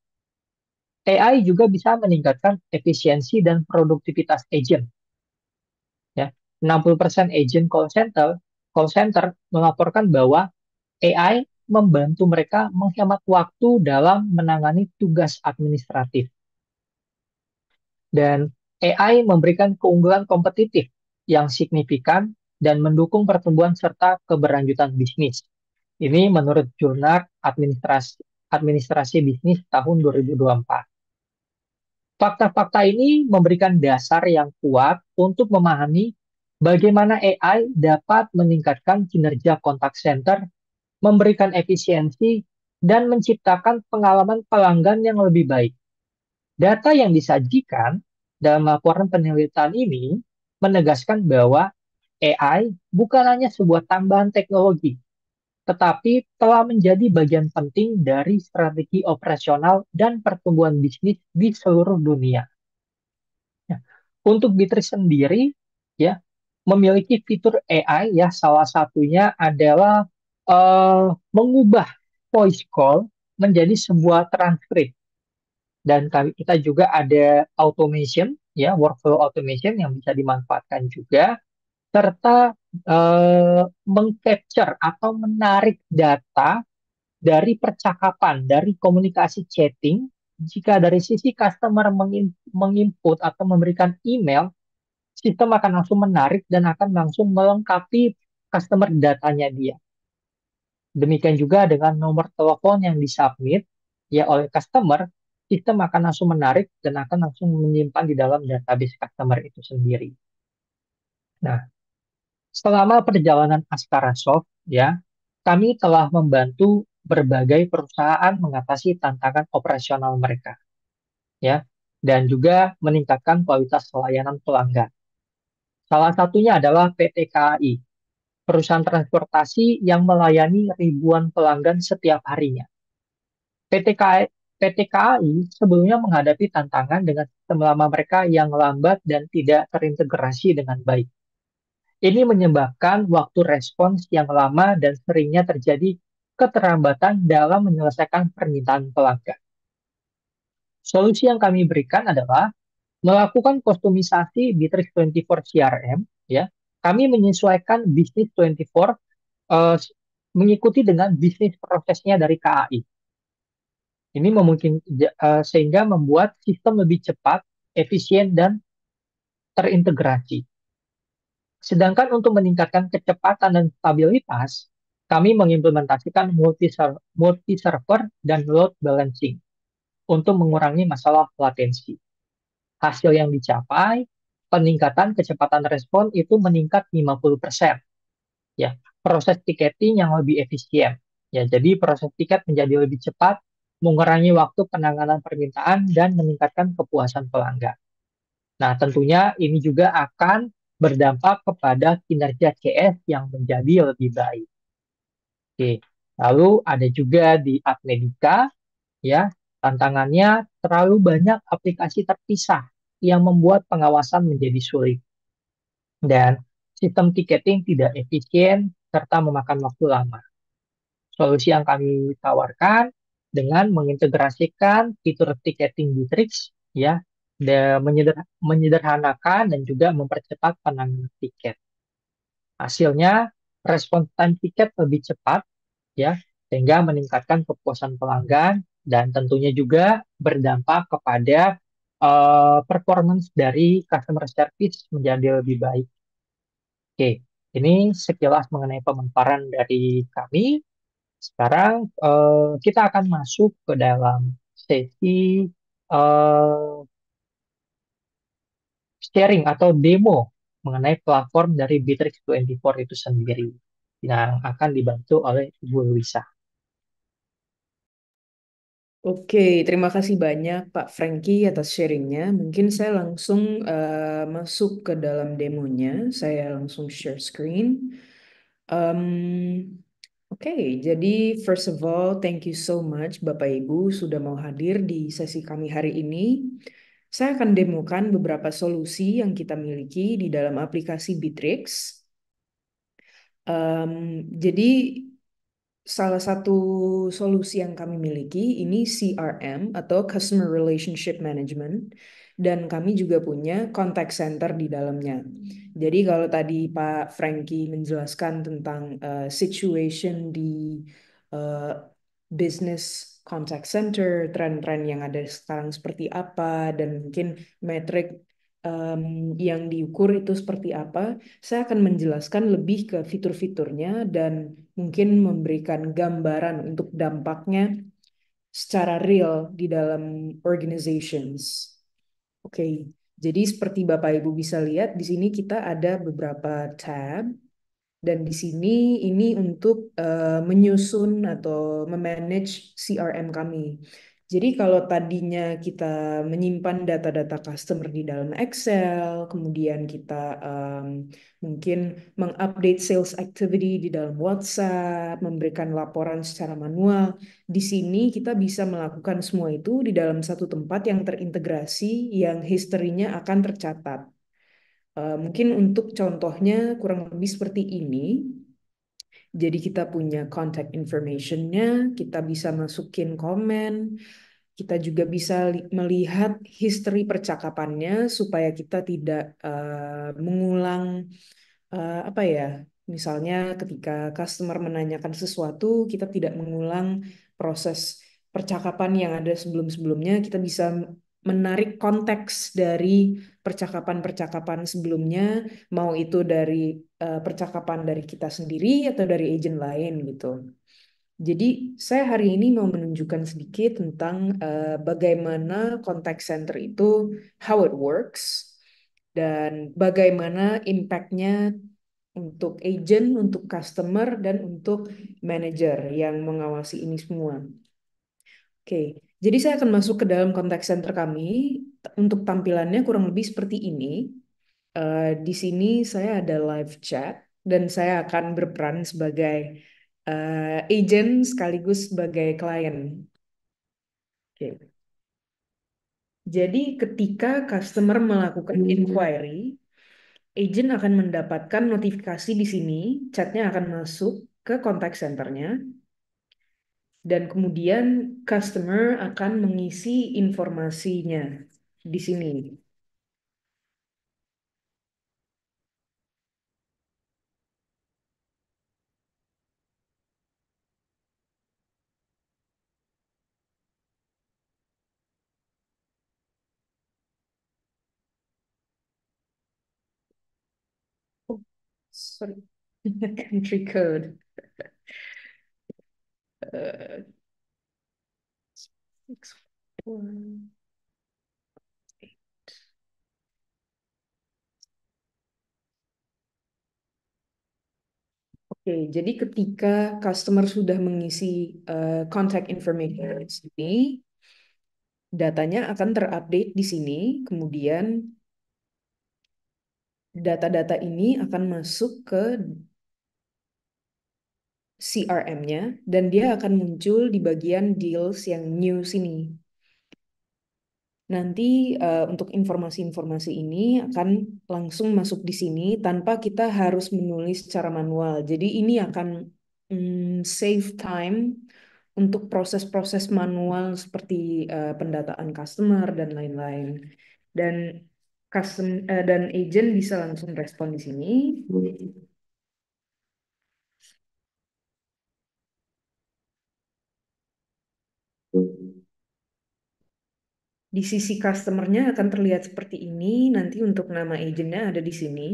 AI juga bisa meningkatkan efisiensi dan produktivitas agent. Ya, 60% agent call center melaporkan bahwa AI membantu mereka menghemat waktu dalam menangani tugas administratif. Dan AI memberikan keunggulan kompetitif yang signifikan dan mendukung pertumbuhan serta keberlanjutan bisnis. Ini menurut Jurnal Administrasi Bisnis tahun 2024. Fakta-fakta ini memberikan dasar yang kuat untuk memahami bagaimana AI dapat meningkatkan kinerja kontak center, memberikan efisiensi, dan menciptakan pengalaman pelanggan yang lebih baik. Data yang disajikan dalam laporan penelitian ini menegaskan bahwa AI bukan hanya sebuah tambahan teknologi, tetapi telah menjadi bagian penting dari strategi operasional dan pertumbuhan bisnis di seluruh dunia. Ya. Untuk Bitris sendiri, ya, memiliki fitur AI, ya, salah satunya adalah mengubah voice call menjadi sebuah transkrip. Dan kita juga ada automation, ya, workflow automation yang bisa dimanfaatkan juga, serta mengcapture atau menarik data dari percakapan, dari komunikasi chatting. Jika dari sisi customer menginput atau memberikan email, sistem akan langsung menarik dan akan langsung melengkapi customer datanya dia. Demikian juga dengan nomor telepon yang disubmit ya oleh customer, sistem akan langsung menarik dan akan langsung menyimpan di dalam database customer itu sendiri. Nah, selama perjalanan Askarasoft, ya, kami telah membantu berbagai perusahaan mengatasi tantangan operasional mereka, ya, dan juga meningkatkan kualitas pelayanan pelanggan. Salah satunya adalah PT KAI, perusahaan transportasi yang melayani ribuan pelanggan setiap harinya. PT KAI sebelumnya menghadapi tantangan dengan sistem lama mereka yang lambat dan tidak terintegrasi dengan baik. Ini menyebabkan waktu respons yang lama dan seringnya terjadi keterlambatan dalam menyelesaikan permintaan pelanggan. Solusi yang kami berikan adalah melakukan kustomisasi Bittrex 24 CRM, ya. Kami menyesuaikan bisnis 24 mengikuti dengan bisnis prosesnya dari KAI. Ini sehingga membuat sistem lebih cepat, efisien, dan terintegrasi. Sedangkan untuk meningkatkan kecepatan dan stabilitas, kami mengimplementasikan multi-server dan load balancing untuk mengurangi masalah latensi. Hasil yang dicapai, peningkatan kecepatan respon itu meningkat 50%. Ya, proses tiketing yang lebih efisien. Ya, jadi proses tiket menjadi lebih cepat, mengurangi waktu penanganan permintaan dan meningkatkan kepuasan pelanggan. Nah, tentunya ini juga akan berdampak kepada kinerja CS yang menjadi lebih baik. Oke, lalu ada juga di Admedica, ya, tantangannya terlalu banyak aplikasi terpisah yang membuat pengawasan menjadi sulit dan sistem tiketing tidak efisien serta memakan waktu lama. Solusi yang kami tawarkan dengan mengintegrasikan fitur ticketing Bittrex, ya, dan menyederhanakan dan juga mempercepat penanganan tiket. Hasilnya, respon time tiket lebih cepat, ya, sehingga meningkatkan kepuasan pelanggan dan tentunya juga berdampak kepada performance dari customer service menjadi lebih baik. Oke, ini sekilas mengenai pemaparan dari kami. Sekarang kita akan masuk ke dalam sesi eh, sharing atau demo mengenai platform dari Bittrex 24 itu sendiri yang akan dibantu oleh Ibu Luisa. Oke, terima kasih banyak Pak Franky atas sharingnya. Mungkin saya langsung masuk ke dalam demonya. Saya langsung share screen. Oke, jadi first of all, thank you so much Bapak Ibu sudah mau hadir di sesi kami hari ini. Saya akan demokan beberapa solusi yang kita miliki di dalam aplikasi Bittrex. Jadi salah satu solusi yang kami miliki ini CRM atau Customer Relationship Management, dan kami juga punya contact center di dalamnya. Jadi kalau tadi Pak Franky menjelaskan tentang situation di uh, business contact center, tren-tren yang ada sekarang seperti apa, dan mungkin metrik yang diukur itu seperti apa, saya akan menjelaskan lebih ke fitur-fiturnya dan mungkin memberikan gambaran untuk dampaknya secara real di dalam organizations. Oke, jadi seperti Bapak Ibu bisa lihat di sini kita ada beberapa tab, dan di sini ini untuk menyusun atau memanage CRM kami. Jadi kalau tadinya kita menyimpan data-data customer di dalam Excel, kemudian kita mungkin mengupdate sales activity di dalam WhatsApp, memberikan laporan secara manual, di sini kita bisa melakukan semua itu di dalam satu tempat yang terintegrasi, yang historinya akan tercatat. Mungkin untuk contohnya kurang lebih seperti ini. Jadi kita punya contact information-nya, kita bisa masukin komen, kita juga bisa melihat history percakapannya supaya kita tidak mengulang apa ya, misalnya ketika customer menanyakan sesuatu, kita tidak mengulang proses percakapan yang ada sebelum-sebelumnya, kita bisa menarik konteks dari percakapan-percakapan sebelumnya, mau itu dari percakapan dari kita sendiri atau dari agent lain gitu. Jadi saya hari ini mau menunjukkan sedikit tentang bagaimana contact center itu, how it works, dan bagaimana impact-nya untuk agent, untuk customer, dan untuk manager yang mengawasi ini semua. Oke, jadi saya akan masuk ke dalam contact center kami. Untuk tampilannya kurang lebih seperti ini. Di sini saya ada live chat dan saya akan berperan sebagai agent sekaligus sebagai klien. Oke. Jadi ketika customer melakukan inquiry, agent akan mendapatkan notifikasi di sini, chatnya akan masuk ke contact centernya. Dan kemudian customer akan mengisi informasinya di sini. Oh, sorry. Country code. Uh, 648. Oke, jadi ketika customer sudah mengisi contact information di sini, datanya akan terupdate di sini, kemudian data-data ini akan masuk ke CRM-nya dan dia akan muncul di bagian deals yang new sini. Nanti untuk informasi-informasi ini akan langsung masuk di sini tanpa kita harus menulis secara manual. Jadi ini akan save time untuk proses-proses manual seperti pendataan customer dan lain-lain. Dan dan agent bisa langsung respon di sini. Di sisi customernya akan terlihat seperti ini. Nanti untuk nama agentnya ada di sini.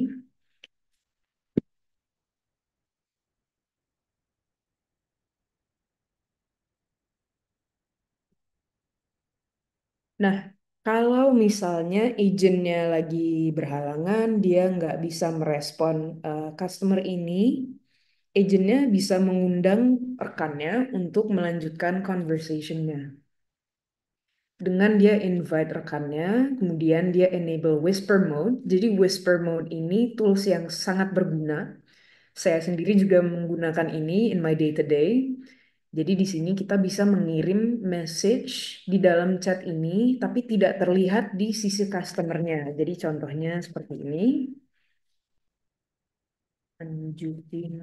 Nah, kalau misalnya agentnya lagi berhalangan, dia nggak bisa merespon customer ini, agentnya bisa mengundang rekannya untuk melanjutkan conversation-nya. Dengan dia invite rekannya, kemudian dia enable whisper mode. Jadi whisper mode ini tools yang sangat berguna. Saya sendiri juga menggunakan ini in my day-to-day. Jadi di sini kita bisa mengirim message di dalam chat ini, tapi tidak terlihat di sisi customernya. Jadi contohnya seperti ini. Lanjutin.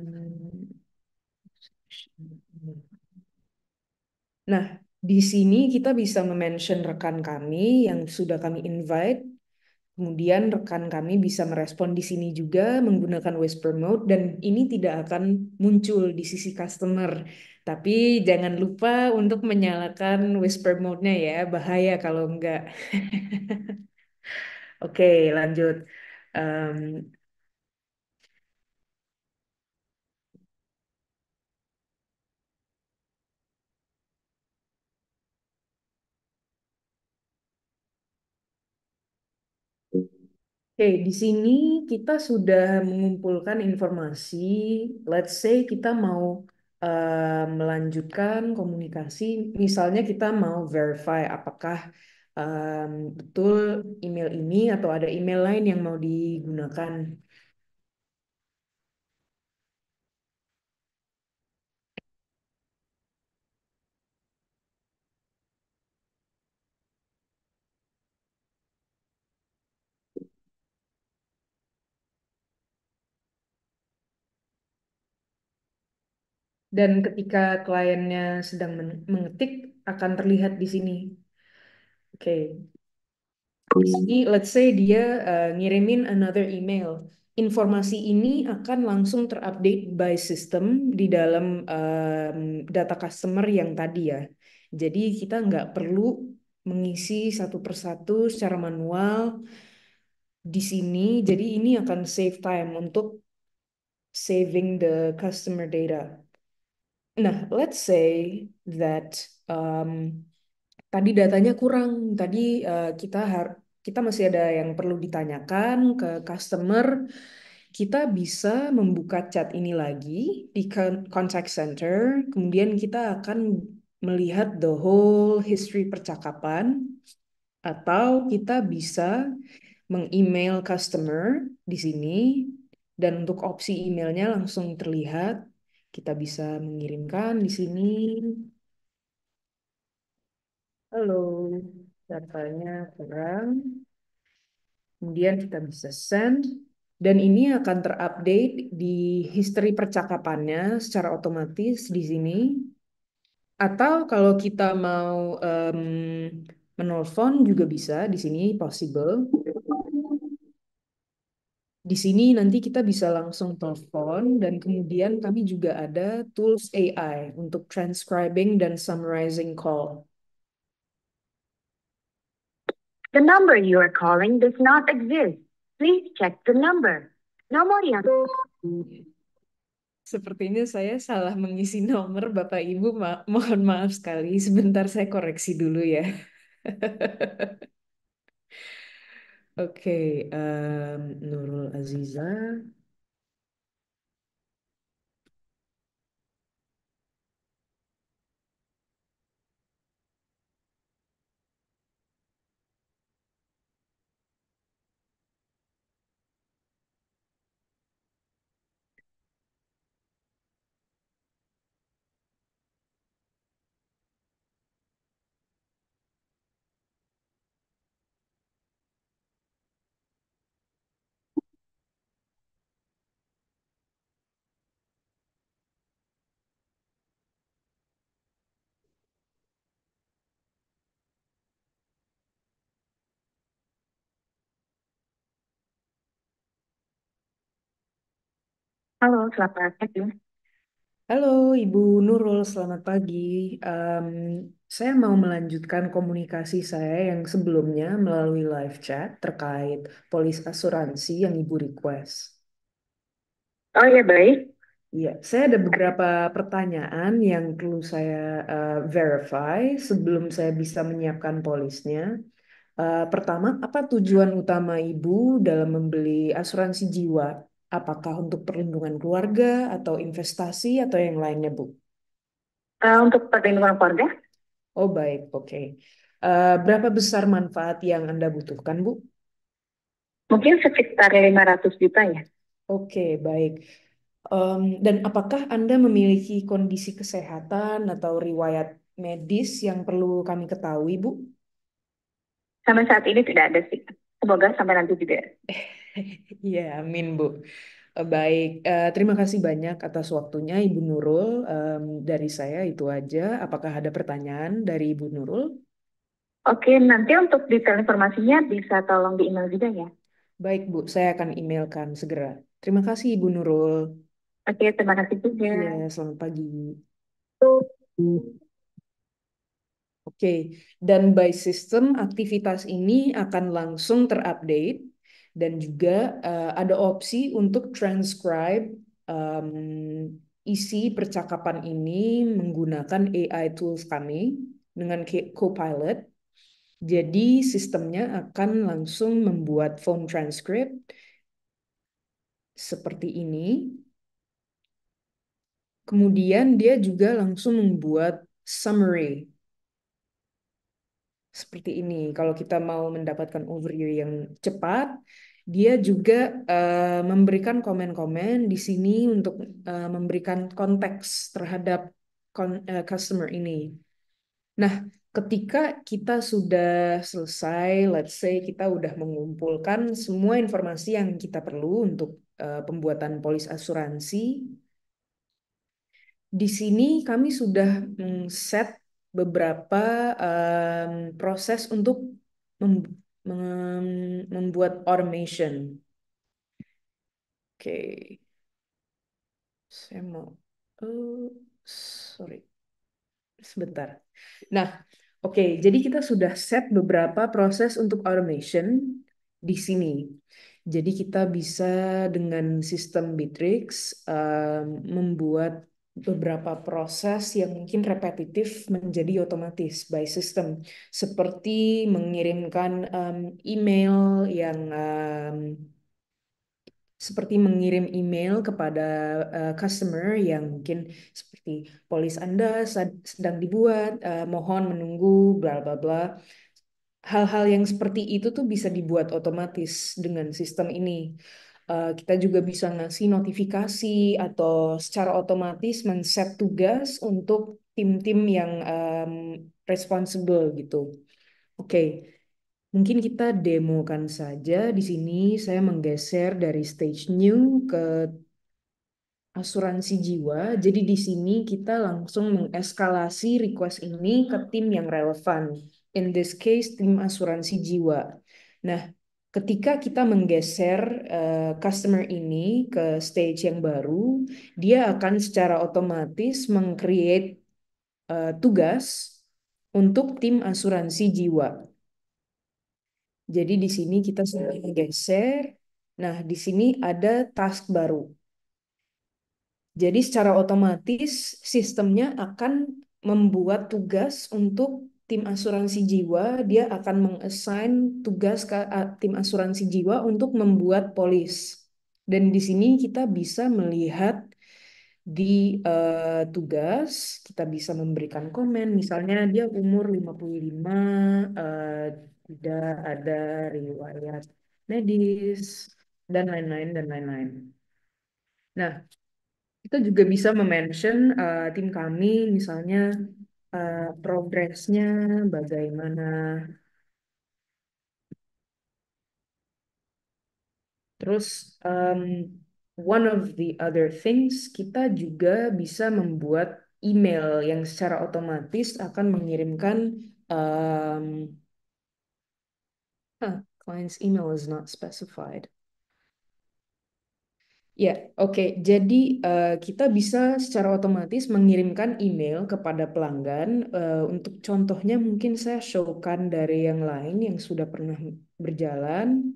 Nah, di sini kita bisa mention rekan kami yang sudah kami invite. Kemudian rekan kami bisa merespon di sini juga menggunakan whisper mode dan ini tidak akan muncul di sisi customer. Tapi jangan lupa untuk menyalakan whisper mode-nya ya, bahaya kalau enggak. Oke, lanjut. Em, Oke, di sini kita sudah mengumpulkan informasi. Let's say kita mau melanjutkan komunikasi. Misalnya kita mau verify apakah betul email ini atau ada email lain yang mau digunakan. Dan ketika kliennya sedang mengetik, akan terlihat di sini. Oke, di sini let's say dia ngirimin another email. Informasi ini akan langsung terupdate by system di dalam data customer yang tadi ya. Jadi kita nggak perlu mengisi satu persatu secara manual di sini. Jadi ini akan save time untuk saving the customer data. Nah, let's say that tadi datanya kurang. Tadi kita masih ada yang perlu ditanyakan ke customer. Kita bisa membuka chat ini lagi di contact center. Kemudian kita akan melihat the whole history percakapan. Atau kita bisa meng-email customer di sini. Dan untuk opsi emailnya langsung terlihat. Kita bisa mengirimkan di sini. Halo, datanya kurang. Kemudian kita bisa send. Dan ini akan terupdate di history percakapannya secara otomatis di sini. Atau kalau kita mau menelpon juga bisa, di sini possible. Di sini nanti kita bisa langsung telepon dan kemudian kami juga ada tools AI untuk transcribing dan summarizing call. The number you are calling does not exist. Please check the number. Nomor yang Sepertinya saya salah mengisi nomor, Bapak Ibu. Mohon maaf sekali. Sebentar saya koreksi dulu ya. Oke, Nurul Aziza. Halo, selamat pagi. Halo, Ibu Nurul, selamat pagi. Em, saya mau melanjutkan komunikasi saya yang sebelumnya melalui live chat terkait polis asuransi yang Ibu request. Oh ya, baik. Iya, saya ada beberapa pertanyaan yang perlu saya verify sebelum saya bisa menyiapkan polisnya. Pertama, apa tujuan utama Ibu dalam membeli asuransi jiwa? Apakah untuk perlindungan keluarga atau investasi atau yang lainnya, Bu? Untuk perlindungan keluarga, Oh, baik, oke. Berapa besar manfaat yang Anda butuhkan, Bu? mungkin sekitar 500 juta ya. Oke, baik. Dan apakah Anda memiliki kondisi kesehatan atau riwayat medis yang perlu kami ketahui, Bu? Sampai saat ini tidak ada sih. Semoga sampai nanti juga. Iya, amin, Bu. Baik, terima kasih banyak atas waktunya, Ibu Nurul. Dari saya itu aja. Apakah ada pertanyaan dari Ibu Nurul? Oke, nanti untuk detail informasinya bisa tolong di email juga ya. Baik, Bu, saya akan emailkan segera. Terima kasih, Ibu Nurul. Oke, terima kasih juga. Iya, selamat pagi. Oke, dan by system aktivitas ini akan langsung terupdate dan juga ada opsi untuk transcribe isi percakapan ini menggunakan AI tools kami dengan Copilot. Jadi sistemnya akan langsung membuat phone transcript seperti ini. Kemudian dia juga langsung membuat summary seperti ini. Kalau kita mau mendapatkan overview yang cepat, dia juga memberikan komen-komen di sini untuk memberikan konteks terhadap customer ini. Nah, ketika kita sudah selesai, let's say kita udah mengumpulkan semua informasi yang kita perlu untuk pembuatan polis asuransi, di sini kami sudah set beberapa proses untuk mem- membuat automation. Oke, saya mau, oh, sorry, sebentar. Nah, oke, jadi kita sudah set beberapa proses untuk automation di sini. Jadi kita bisa dengan sistem Bittrex membuat beberapa proses yang mungkin repetitif menjadi otomatis by system, seperti mengirimkan email yang seperti mengirim email kepada customer yang mungkin seperti polis Anda sedang dibuat, mohon menunggu, bla bla bla. Hal-hal yang seperti itu tuh bisa dibuat otomatis dengan sistem ini. Kita juga bisa ngasih notifikasi atau secara otomatis men-set tugas untuk tim-tim yang responsible gitu. Oke, mungkin kita demokan saja di sini. Saya menggeser dari stage new ke asuransi jiwa. Jadi di sini kita langsung mengeskalasi request ini ke tim yang relevan. In this case, tim asuransi jiwa. Nah, ketika kita menggeser customer ini ke stage yang baru, dia akan secara otomatis meng-create tugas untuk tim asuransi jiwa. Jadi di sini kita sudah geser. Nah, di sini ada task baru. Jadi secara otomatis sistemnya akan membuat tugas untuk tim asuransi jiwa. Dia akan mengassign tugas ke tim asuransi jiwa untuk membuat polis. Dan di sini kita bisa melihat di tugas, kita bisa memberikan komen. Misalnya dia umur 55, eh, tidak ada riwayat medis, dan lain-lain, dan lain-lain. Nah, kita juga bisa mention tim kami, misalnya progresnya bagaimana. Terus, one of the other things, kita juga bisa membuat email yang secara otomatis akan mengirimkan client's email is not specified. Ya, oke. Jadi kita bisa secara otomatis mengirimkan email kepada pelanggan. Untuk contohnya mungkin saya showkan dari yang lain yang sudah pernah berjalan.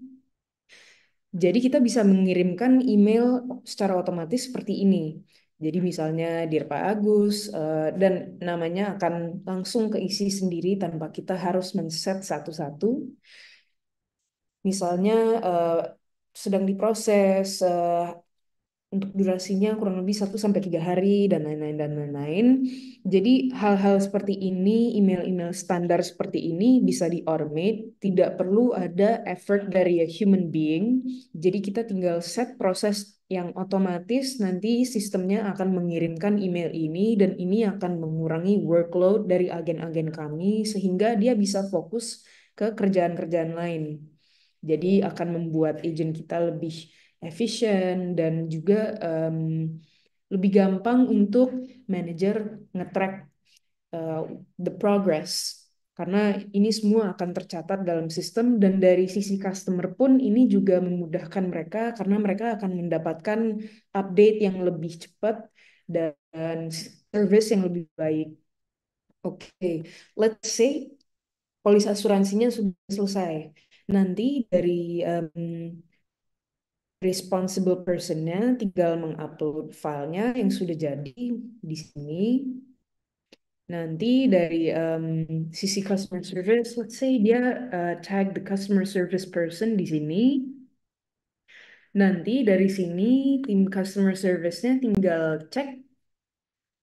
Jadi kita bisa mengirimkan email secara otomatis seperti ini. Jadi misalnya Dear Pak Agus, dan namanya akan langsung keisi sendiri tanpa kita harus men-set satu-satu. Misalnya sedang diproses, untuk durasinya kurang lebih 1 sampai 3 hari dan lain-lain dan lain-lain. Jadi hal-hal seperti ini, email-email standar seperti ini bisa di-automate, tidak perlu ada effort dari a human being. Jadi kita tinggal set proses yang otomatis, nanti sistemnya akan mengirimkan email ini dan ini akan mengurangi workload dari agen-agen kami sehingga dia bisa fokus ke kerjaan-kerjaan lain. Jadi akan membuat agent kita lebih efisien dan juga lebih gampang untuk manajer nge-track the progress. Karena ini semua akan tercatat dalam sistem dan dari sisi customer pun ini juga memudahkan mereka karena mereka akan mendapatkan update yang lebih cepat dan service yang lebih baik. Oke, let's say polis asuransinya sudah selesai. Nanti dari responsible personnya tinggal mengupload filenya yang sudah jadi di sini. Nanti dari sisi customer service, let's say dia tag the customer service person di sini. Nanti dari sini tim customer service-nya tinggal cek,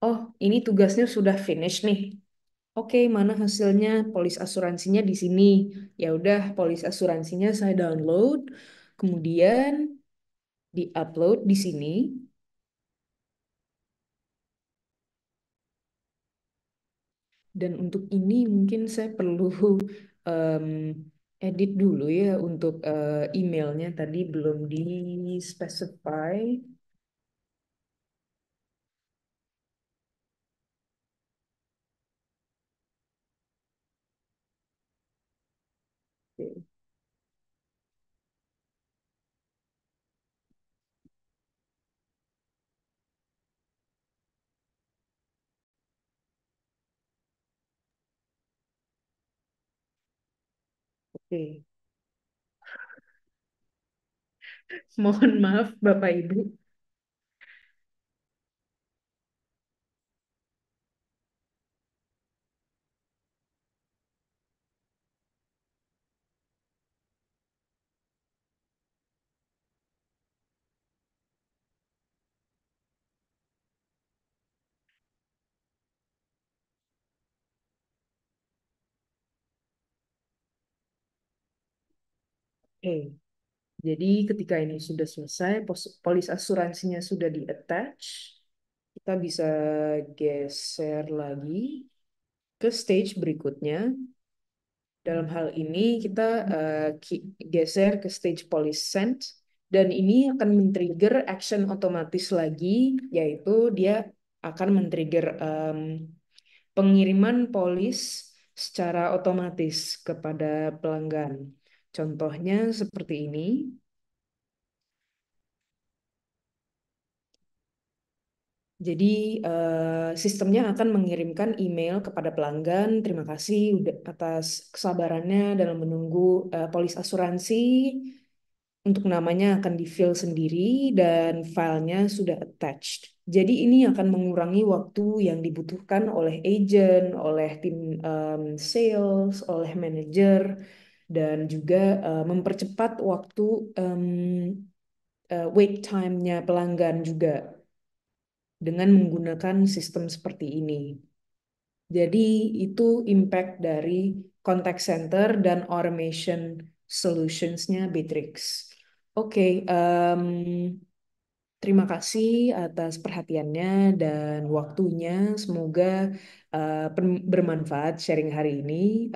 oh ini tugasnya sudah finish nih. Oke, mana hasilnya? Polis asuransinya di sini. Ya udah, polis asuransinya saya download, kemudian di-upload di sini. Dan untuk ini mungkin saya perlu em, edit dulu ya untuk emailnya tadi belum di specify. Oke. Oke. Mohon maaf Bapak Ibu. Oke. Jadi ketika ini sudah selesai, polis asuransinya sudah di-attach, kita bisa geser lagi ke stage berikutnya. Dalam hal ini kita geser ke stage police sent Dan ini akan men-trigger action otomatis lagi, yaitu dia akan men-trigger pengiriman polis secara otomatis kepada pelanggan. Contohnya seperti ini. Jadi sistemnya akan mengirimkan email kepada pelanggan. Terima kasih atas kesabarannya dalam menunggu polis asuransi. Untuk namanya akan di-fill sendiri dan filenya sudah attached. Jadi ini akan mengurangi waktu yang dibutuhkan oleh agent, oleh tim sales, oleh manajer, dan juga mempercepat waktu wait time-nya pelanggan juga dengan menggunakan sistem seperti ini. Jadi itu impact dari contact center dan automation solutions-nya Bitrix. Oke, terima kasih atas perhatiannya dan waktunya. Semoga bermanfaat sharing hari ini.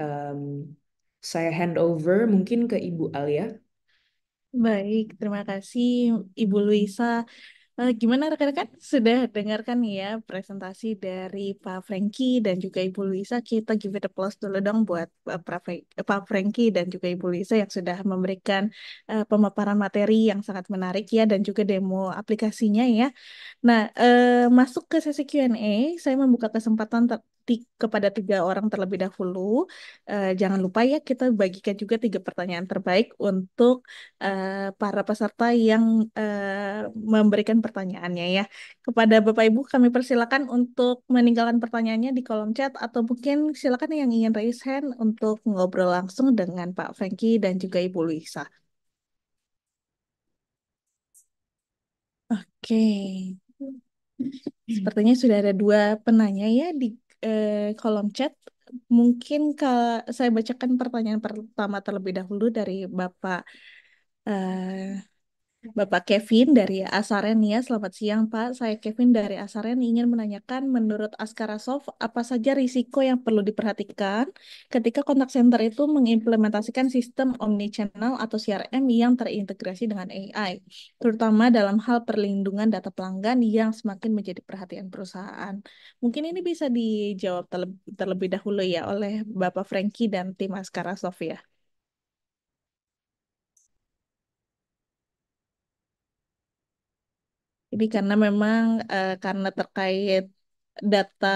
Saya hand over mungkin ke Ibu Alia. Baik, terima kasih Ibu Luisa. Gimana rekan-rekan? Sudah dengarkan nih ya presentasi dari Pak Frankie dan juga Ibu Luisa. Kita give it applause dulu dong buat Pak Frankie dan juga Ibu Luisa yang sudah memberikan pemaparan materi yang sangat menarik ya dan juga demo aplikasinya ya. Nah, masuk ke sesi Q&A, saya membuka kesempatan kepada 3 orang terlebih dahulu. Jangan lupa ya kita bagikan juga 3 pertanyaan terbaik untuk para peserta yang memberikan pertanyaannya ya. Kepada Bapak Ibu kami persilakan untuk meninggalkan pertanyaannya di kolom chat atau mungkin silakan yang ingin raise hand untuk ngobrol langsung dengan Pak Frankie dan juga Ibu Luisa. Oke. Sepertinya sudah ada 2 penanya ya di kolom chat. Mungkin kalau saya bacakan pertanyaan pertama terlebih dahulu dari eh, Bapak Kevin dari Asaren ya. Selamat siang Pak, saya Kevin dari Asaren ingin menanyakan menurut Askarasoft apa saja risiko yang perlu diperhatikan ketika kontak center itu mengimplementasikan sistem omnichannel atau CRM yang terintegrasi dengan AI, terutama dalam hal perlindungan data pelanggan yang semakin menjadi perhatian perusahaan. Mungkin ini bisa dijawab terlebih dahulu ya oleh Bapak Frankie dan tim Askarasoft ya. Jadi karena memang karena terkait data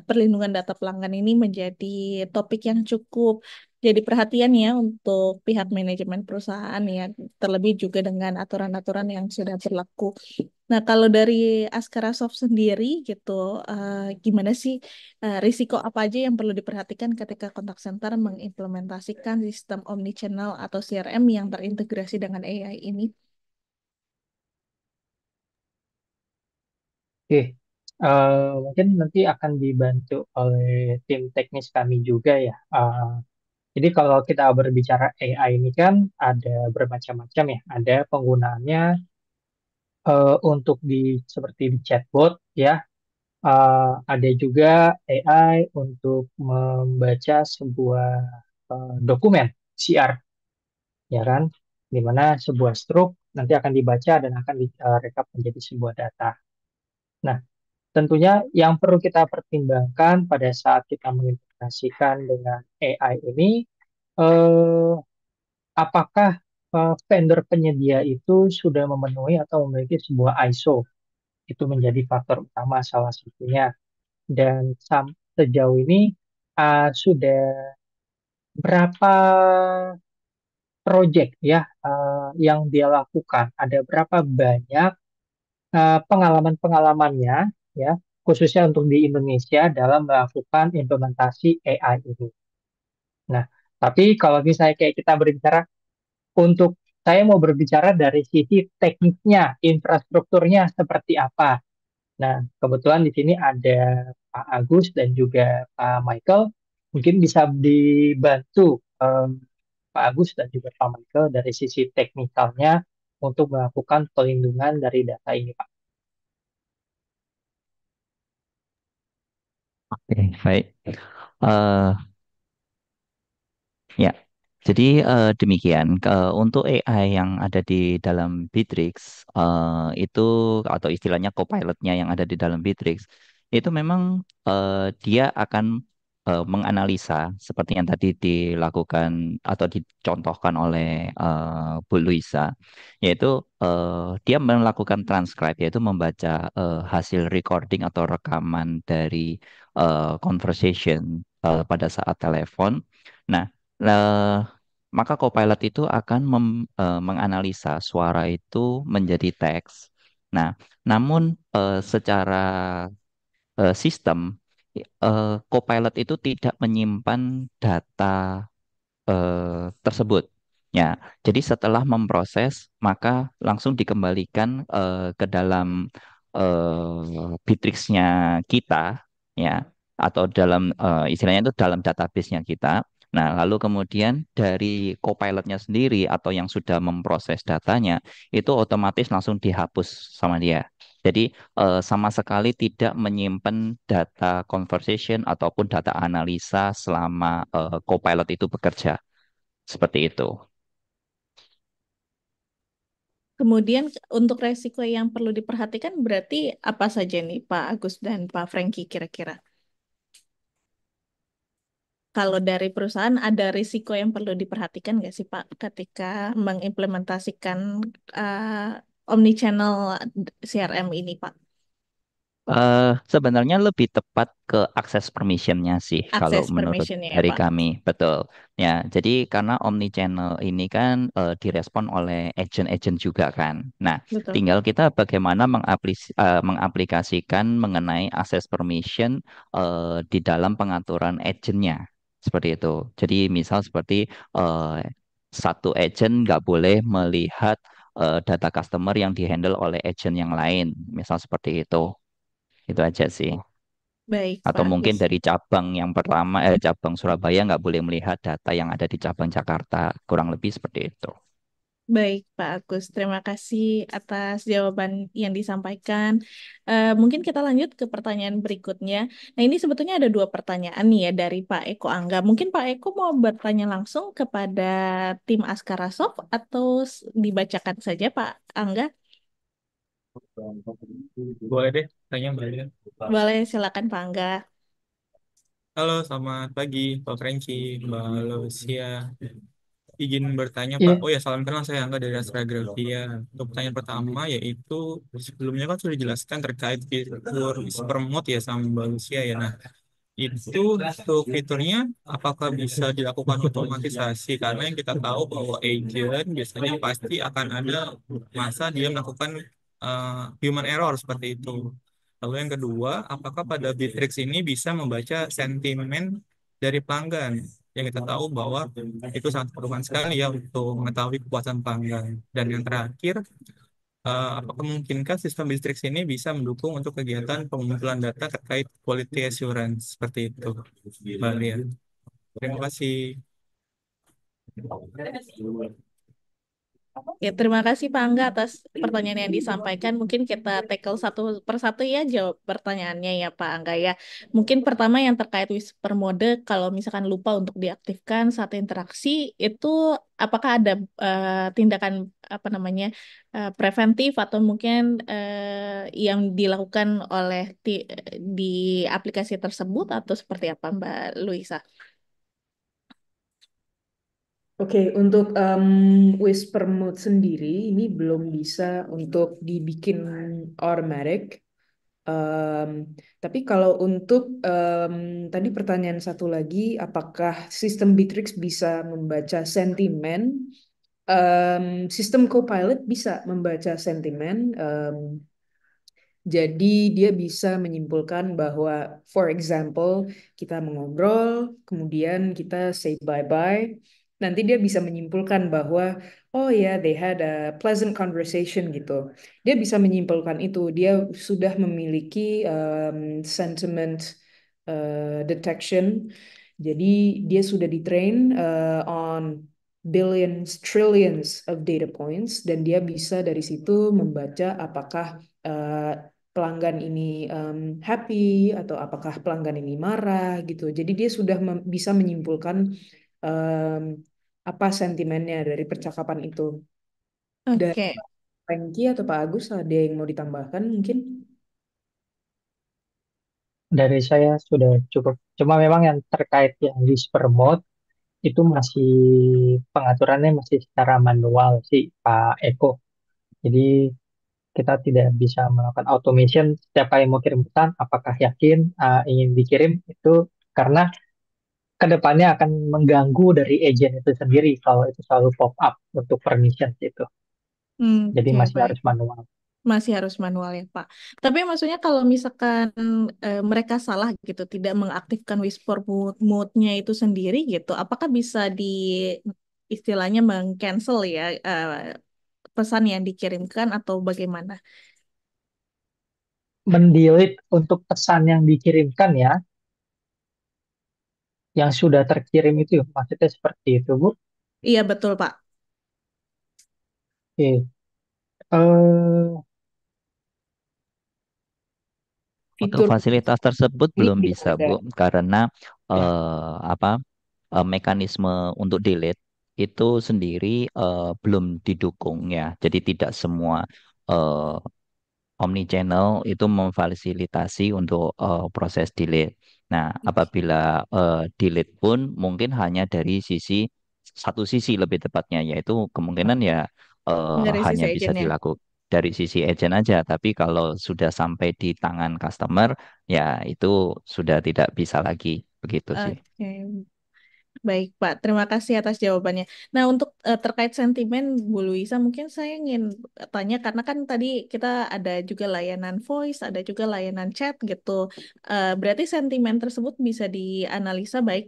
perlindungan data pelanggan ini menjadi topik yang cukup jadi perhatian ya untuk pihak manajemen perusahaan ya, terlebih juga dengan aturan-aturan yang sudah berlaku. Nah, kalau dari Askara Soft sendiri gitu, gimana sih risiko apa aja yang perlu diperhatikan ketika kontak center mengimplementasikan sistem omnichannel atau CRM yang terintegrasi dengan AI ini? Oke, mungkin nanti akan dibantu oleh tim teknis kami juga ya. Jadi kalau kita berbicara AI ini kan ada bermacam-macam ya. Ada penggunaannya untuk seperti di chatbot ya. Ada juga AI untuk membaca sebuah dokumen CR, ya kan? Di mana sebuah stroke nanti akan dibaca dan akan direkap menjadi sebuah data. Nah, tentunya yang perlu kita pertimbangkan pada saat kita mengintegrasikan dengan AI ini, eh, apakah vendor penyedia itu sudah memenuhi atau memiliki sebuah ISO? Itu menjadi faktor utama salah satunya. Dan sejauh ini sudah berapa project ya yang dia lakukan? Ada berapa banyak pengalaman-pengalamannya ya, khususnya untuk di Indonesia dalam melakukan implementasi AI ini. Nah, tapi kalau misalnya kayak kita berbicara untuk saya mau berbicara dari sisi teknisnya, infrastrukturnya seperti apa. Nah, kebetulan di sini ada Pak Agus dan juga Pak Michael. Mungkin bisa dibantu Pak Agus dan juga Pak Michael dari sisi teknikalnya untuk melakukan pelindungan dari data ini, Pak. Oke, baik. Eh, ya, Jadi demikian. Untuk AI yang ada di dalam Bittrex itu atau istilahnya copilotnya yang ada di dalam Bittrex itu memang dia akan menganalisa seperti yang tadi dilakukan atau dicontohkan oleh Bu Luisa, yaitu dia melakukan transcribe, yaitu membaca hasil recording atau rekaman dari conversation pada saat telepon. Nah, maka Copilot itu akan menganalisa suara itu menjadi teks. Nah, namun secara sistem, Copilot itu tidak menyimpan data tersebut. Ya, jadi setelah memproses, maka langsung dikembalikan ke dalam Bittrex-nya kita, ya, atau dalam istilahnya itu dalam database-nya kita. Nah, lalu kemudian dari Copilot-nya sendiri atau yang sudah memproses datanya, itu otomatis langsung dihapus sama dia. Jadi sama sekali tidak menyimpan data conversation ataupun data analisa selama Copilot itu bekerja. Seperti itu. Kemudian untuk resiko yang perlu diperhatikan berarti apa saja nih Pak Agus dan Pak Frankie kira-kira? Kalau dari perusahaan ada risiko yang perlu diperhatikan nggak sih Pak ketika mengimplementasikan omnichannel CRM ini Pak? Sebenarnya lebih tepat ke akses permissionnya sih kalau Akses menurut permissionnya ya dari Pak. kami, betul. Ya, jadi karena omnichannel ini kan direspon oleh agent-agent juga kan. Nah, Betul. tinggal kita bagaimana mengaplikasikan mengenai akses permission di dalam pengaturan agentnya, seperti itu. Jadi misal seperti satu agent nggak boleh melihat data customer yang dihandle oleh agent yang lain, misal seperti itu. Itu aja sih. Baik Atau Pak mungkin Agus. dari cabang yang pertama, cabang Surabaya nggak boleh melihat data yang ada di cabang Jakarta. Kurang lebih seperti itu. Baik, Pak Agus. Terima kasih atas jawaban yang disampaikan. Mungkin kita lanjut ke pertanyaan berikutnya. Nah, ini sebetulnya ada dua pertanyaan nih ya dari Pak Eko Angga. Mungkin Pak Eko mau bertanya langsung kepada tim Askara Soft atau dibacakan saja Pak Angga? Boleh deh, tanya Mbak Alia. Boleh, silakan Pak Angga. Halo, selamat pagi, Pak Franky, Mbak Lucia. Izin bertanya, Pak. Iya, Oh ya, salam kenal, saya Angga dari Astra Grafia. Untuk pertanyaan pertama, yaitu sebelumnya kan sudah dijelaskan terkait fitur super mode ya sama Mbak Lucia ya. Nah, itu untuk fiturnya apakah bisa dilakukan otomatisasi? Karena yang kita tahu bahwa agent biasanya pasti akan ada masa dia melakukan human error seperti itu. Lalu yang kedua, apakah pada Bittrex ini bisa membaca sentimen dari pelanggan? Yang kita tahu bahwa itu sangat diperlukan sekali ya untuk mengetahui kepuasan pelanggan. Dan yang terakhir, apakah memungkinkan sistem Bittrex ini bisa mendukung untuk kegiatan pengumpulan data terkait quality assurance seperti itu, Mbak Ria? Terima kasih. Ya, terima kasih Pak Angga atas pertanyaan yang disampaikan. Mungkin kita tackle satu persatu ya jawab pertanyaannya ya Pak Angga ya. Mungkin pertama yang terkait whisper mode, kalau misalkan lupa untuk diaktifkan saat interaksi, itu apakah ada tindakan apa namanya preventif atau mungkin yang dilakukan oleh di aplikasi tersebut atau seperti apa Mbak Luisa? Oke, untuk Whisper Mode sendiri ini belum bisa untuk dibikin automatic. Em, tapi kalau untuk tadi pertanyaan satu lagi, apakah sistem Bittrex bisa membaca sentimen? Sistem Copilot bisa membaca sentimen. Jadi dia bisa menyimpulkan bahwa, for example, kita mengobrol, kemudian kita say bye-bye. Nanti dia bisa menyimpulkan bahwa, oh ya, they had a pleasant conversation gitu. Dia bisa menyimpulkan itu. Dia sudah memiliki sentiment detection. Jadi dia sudah ditrain on billions, trillions of data points, dan dia bisa dari situ membaca apakah pelanggan ini happy atau apakah pelanggan ini marah gitu. Jadi dia sudah bisa menyimpulkan um, apa sentimennya dari percakapan itu. Dan Oke. Frankie atau Pak Agus ada yang mau ditambahkan mungkin? Dari saya sudah cukup. Cuma memang yang terkait yang whisper mode itu masih pengaturannya masih secara manual sih Pak Eko. Jadi kita tidak bisa melakukan automation setiap kali mau kirim pesan, apakah yakin ingin dikirim itu karena kedepannya akan mengganggu dari agent itu sendiri kalau itu selalu pop up untuk permission itu. Jadi Oke, masih baik. harus manual. Masih harus manual ya, Pak. Tapi maksudnya kalau misalkan mereka salah gitu, tidak mengaktifkan whisper mode-nya itu sendiri gitu, apakah bisa di istilahnya meng-cancel ya pesan yang dikirimkan atau bagaimana? Mendelete untuk pesan yang dikirimkan ya, yang sudah terkirim itu maksudnya seperti itu Bu. Iya, betul, Pak. Oke. Eh, Untuk Fitur fasilitas tersebut ini belum tidak bisa, ada. Bu, karena ya, apa mekanisme untuk delete itu sendiri belum didukung ya. Jadi tidak semua eh, omnichannel itu memfasilitasi untuk proses delete. Nah, apabila delete pun mungkin hanya dari satu sisi lebih tepatnya, yaitu kemungkinan ya Dari hanya sisi bisa agentnya. dilakukan dari sisi agent aja. Tapi kalau sudah sampai di tangan customer, ya itu sudah tidak bisa lagi begitu sih. Oke, baik, Pak. Terima kasih atas jawabannya. Nah, untuk terkait sentimen Bu Luisa, mungkin saya ingin tanya karena kan tadi kita ada juga layanan voice, ada juga layanan chat gitu. Berarti sentimen tersebut bisa dianalisa baik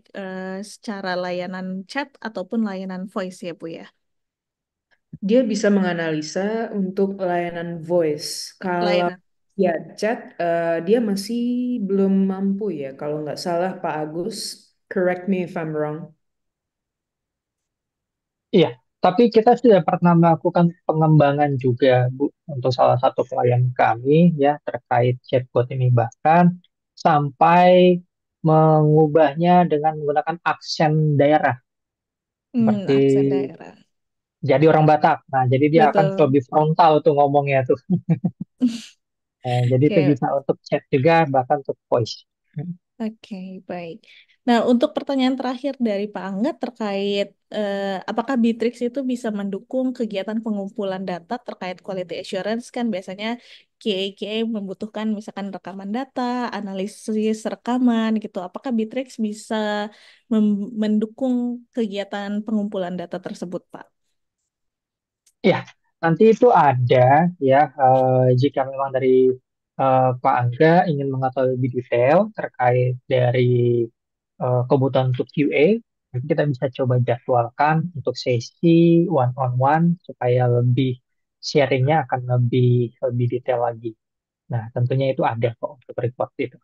secara layanan chat ataupun layanan voice ya, Bu ya. Dia bisa menganalisa untuk layanan voice. Kalau Layanan. ya chat, dia masih belum mampu ya. Kalau nggak salah Pak Agus, correct me if I'm wrong. iya. Tapi kita sudah pernah melakukan pengembangan juga Bu untuk salah satu klien kami ya terkait chatbot ini bahkan sampai mengubahnya dengan menggunakan aksen daerah seperti Aksen daerah. jadi orang Batak. Nah, jadi dia akan Betul. lebih frontal tuh ngomongnya tuh. Jadi itu Oke, bisa untuk chat juga bahkan untuk voice. oke, baik. Nah, untuk pertanyaan terakhir dari Pak Angga terkait apakah Bitrix itu bisa mendukung kegiatan pengumpulan data terkait quality assurance kan biasanya QA membutuhkan misalkan rekaman data, analisis rekaman gitu. Apakah Bitrix bisa mendukung kegiatan pengumpulan data tersebut, Pak? Ya, nanti itu ada ya jika memang dari Pak Angga ingin mengetahui lebih detail terkait dari kebutuhan untuk QA, nanti kita bisa coba jadwalkan untuk sesi one on one supaya lebih sharingnya akan lebih lebih detail lagi. Nah, tentunya itu ada kok untuk report itu.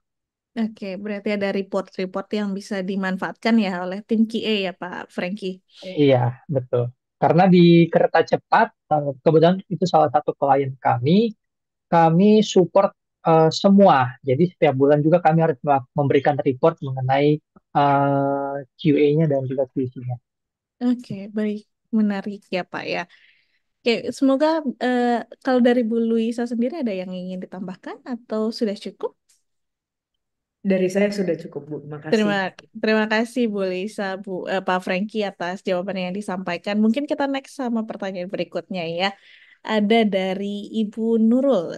Oke, berarti ada report-report yang bisa dimanfaatkan ya oleh tim QA ya, Pak Frankie. Iya, betul. Karena di kereta cepat, kebetulan itu salah satu klien kami, kami support semua. Jadi setiap bulan juga kami harus memberikan report mengenai QA-nya dan juga QC-nya. Oke, baik. Menarik ya, Pak ya. Oke, semoga eh, kalau dari Bu Luisa sendiri ada yang ingin ditambahkan atau sudah cukup? Dari saya sudah cukup, Bu. Makasih. Terima terima kasih Bu Lisa, Pak Frankie atas jawaban yang disampaikan. Mungkin kita next sama pertanyaan berikutnya ya. Ada dari Ibu Nurul.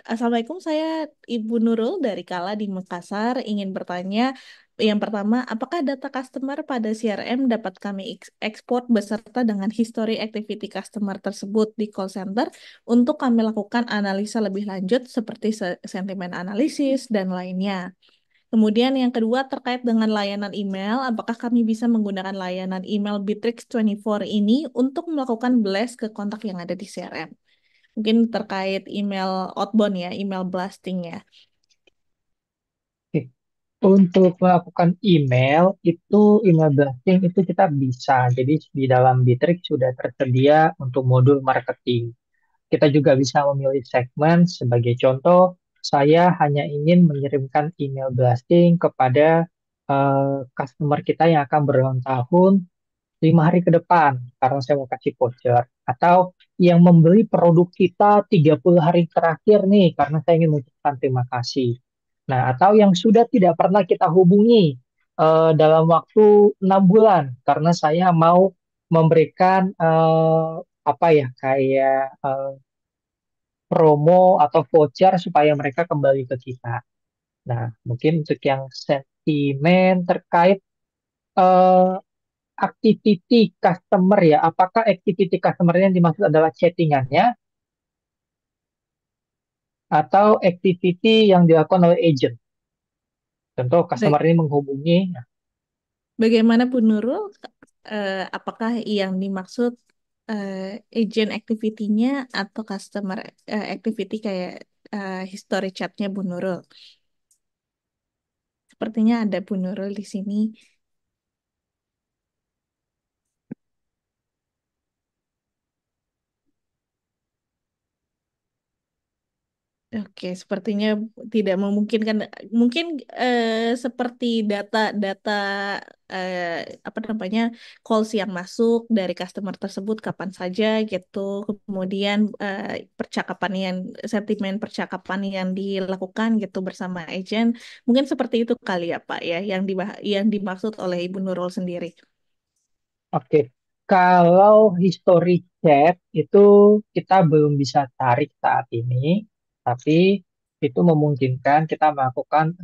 Assalamualaikum, saya Ibu Nurul dari Kala di Makassar. Ingin bertanya, yang pertama, apakah data customer pada CRM dapat kami ekspor beserta dengan history activity customer tersebut di call center untuk kami lakukan analisa lebih lanjut seperti sentimen analisis dan lainnya. Kemudian yang kedua terkait dengan layanan email, apakah kami bisa menggunakan layanan email Bitrix 24 ini untuk melakukan blast ke kontak yang ada di CRM? Mungkin terkait email outbound ya, email blasting ya. Oke. Untuk melakukan email blasting itu kita bisa. Jadi di dalam Bitrix sudah tersedia untuk modul marketing. Kita juga bisa memilih segmen. Sebagai contoh, saya hanya ingin mengirimkan email blasting kepada customer kita yang akan berulang tahun 5 hari ke depan karena saya mau kasih voucher. Atau yang membeli produk kita 30 hari terakhir nih karena saya ingin mengucapkan terima kasih. Nah, atau yang sudah tidak pernah kita hubungi dalam waktu 6 bulan karena saya mau memberikan apa ya kayak promo atau voucher supaya mereka kembali ke kita. Nah, mungkin untuk yang sentimen terkait eh, activity customer ya, apakah activity customer yang dimaksud adalah chattingannya atau activity yang dilakukan oleh agent? Contoh Baik, customer ini menghubungi, nah, bagaimana Bu Nurul? Apakah yang dimaksud eh, agent activity-nya atau customer activity kayak history chat-nya Bu Nurul? Sepertinya ada Bu Nurul di sini. Oke, sepertinya tidak memungkinkan. Mungkin seperti data-data eh, apa namanya calls yang masuk dari customer tersebut kapan saja gitu. Kemudian percakapan yang sentimen percakapan yang dilakukan gitu bersama agent. Mungkin seperti itu kali ya Pak ya yang dimaksud oleh Ibu Nurul sendiri. oke. Kalau history chat itu kita belum bisa tarik saat ini, tapi itu memungkinkan kita melakukan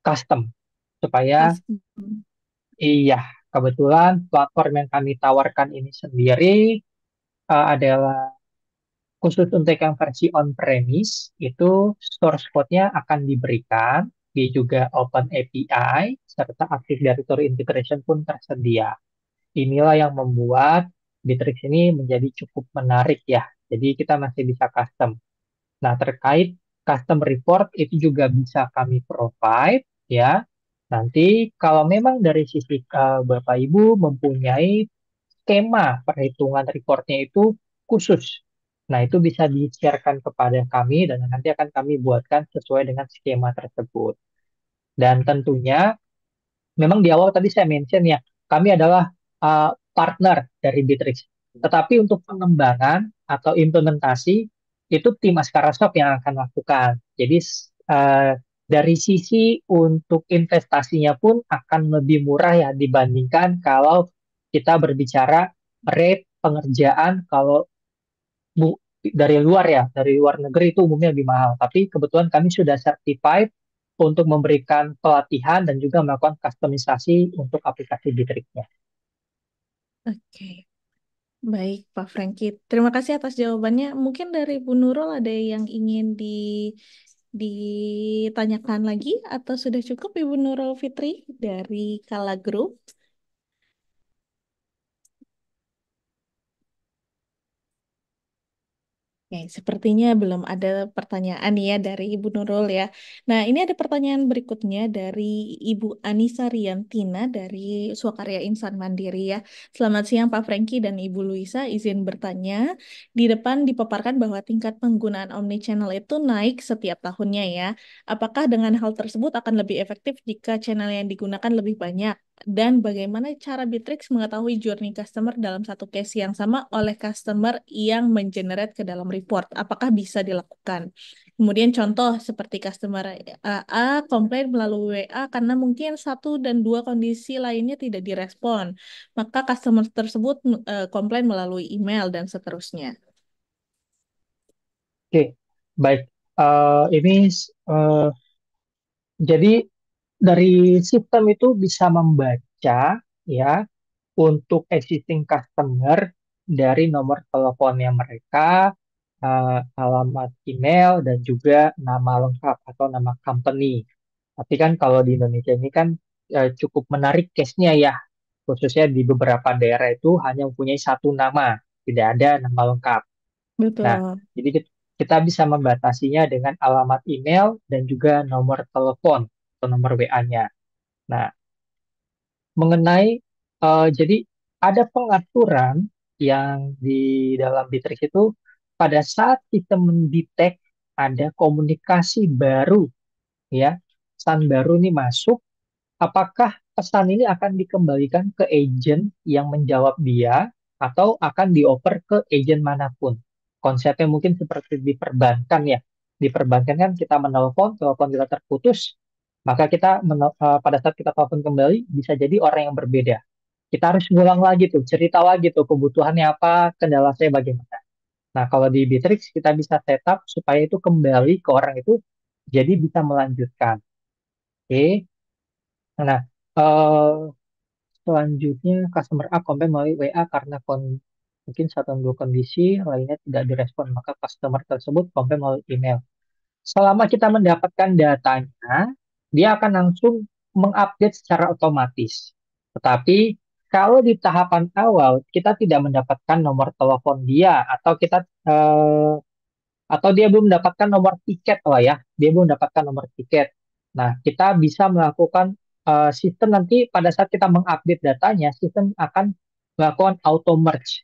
custom supaya Custom. iya, kebetulan platform yang kami tawarkan ini sendiri adalah khusus untuk yang versi on-premise, itu source code-nya akan diberikan, dia juga open API, serta Active Directory Integration pun tersedia. Inilah yang membuat Bittrex ini menjadi cukup menarik ya. Jadi kita masih bisa custom. Nah, terkait custom report itu juga bisa kami provide ya. Nanti kalau memang dari sisi Bapak Ibu mempunyai skema perhitungan reportnya itu khusus. Nah, itu bisa di-sharekan kepada kami dan nanti akan kami buatkan sesuai dengan skema tersebut. Dan tentunya memang di awal tadi saya mention ya, kami adalah partner dari Bittrex. Tetapi untuk pengembangan atau implementasi itu tim Askara Shop yang akan lakukan. Jadi uh, dari sisi untuk investasinya pun akan lebih murah ya dibandingkan kalau kita berbicara rate pengerjaan kalau dari luar ya, dari luar negeri itu umumnya lebih mahal. Tapi kebetulan kami sudah certified untuk memberikan pelatihan dan juga melakukan kustomisasi untuk aplikasi Bittrex-nya. Oke. Baik, Pak Franky. Terima kasih atas jawabannya. Mungkin dari Bu Nurul ada yang ingin ditanyakan lagi atau sudah cukup Ibu Nurul Fitri dari Kala Group? Oke, sepertinya belum ada pertanyaan ya dari Ibu Nurul ya. Nah, ini ada pertanyaan berikutnya dari Ibu Anissa Riantina dari Swakarya Insan Mandiri ya. Selamat siang Pak Franky dan Ibu Luisa, izin bertanya. Di depan dipaparkan bahwa tingkat penggunaan omnichannel itu naik setiap tahunnya ya. Apakah dengan hal tersebut akan lebih efektif jika channel yang digunakan lebih banyak? Dan bagaimana cara Bittrex mengetahui journey customer dalam satu case yang sama oleh customer yang mengenerate ke dalam report? Apakah bisa dilakukan? Kemudian contoh seperti customer A komplain melalui WA karena mungkin satu dan dua kondisi lainnya tidak direspon. Maka customer tersebut komplain melalui email dan seterusnya. Oke, baik. Ini eh, jadi dari sistem itu bisa membaca ya untuk existing customer dari nomor teleponnya mereka, alamat email, dan juga nama lengkap atau nama company. Tapi kan kalau di Indonesia ini kan cukup menarik case-nya ya, khususnya di beberapa daerah itu hanya mempunyai satu nama, tidak ada nama lengkap. Nah, Betul. jadi kita bisa membatasinya dengan alamat email dan juga nomor telepon atau nomor WA-nya. Nah, mengenai jadi ada pengaturan yang di dalam Bittrex itu pada saat kita mendetek ada komunikasi baru ya, pesan baru ini masuk, apakah pesan ini akan dikembalikan ke agent yang menjawab dia atau akan dioper ke agent manapun. Konsepnya mungkin seperti di perbankan ya. Di perbankan kan kita menelpon, telepon kita terputus, maka pada saat kita telepon kembali bisa jadi orang yang berbeda. Kita harus ngulang lagi tuh, cerita lagi tuh kebutuhannya apa, kendala saya bagaimana. Nah, kalau di Bittrex kita bisa setup supaya itu kembali ke orang itu, jadi bisa melanjutkan. Oke. Nah, eh, selanjutnya customer A komplain melalui WA karena mungkin satu atau dua kondisi lainnya tidak direspon, maka customer tersebut komplain melalui email. Selama kita mendapatkan datanya, dia akan langsung mengupdate secara otomatis. Tetapi kalau di tahapan awal kita tidak mendapatkan nomor telepon dia atau dia belum mendapatkan nomor tiket lah ya, dia belum mendapatkan nomor tiket. Nah, kita bisa melakukan sistem nanti pada saat kita mengupdate datanya, sistem akan melakukan auto merge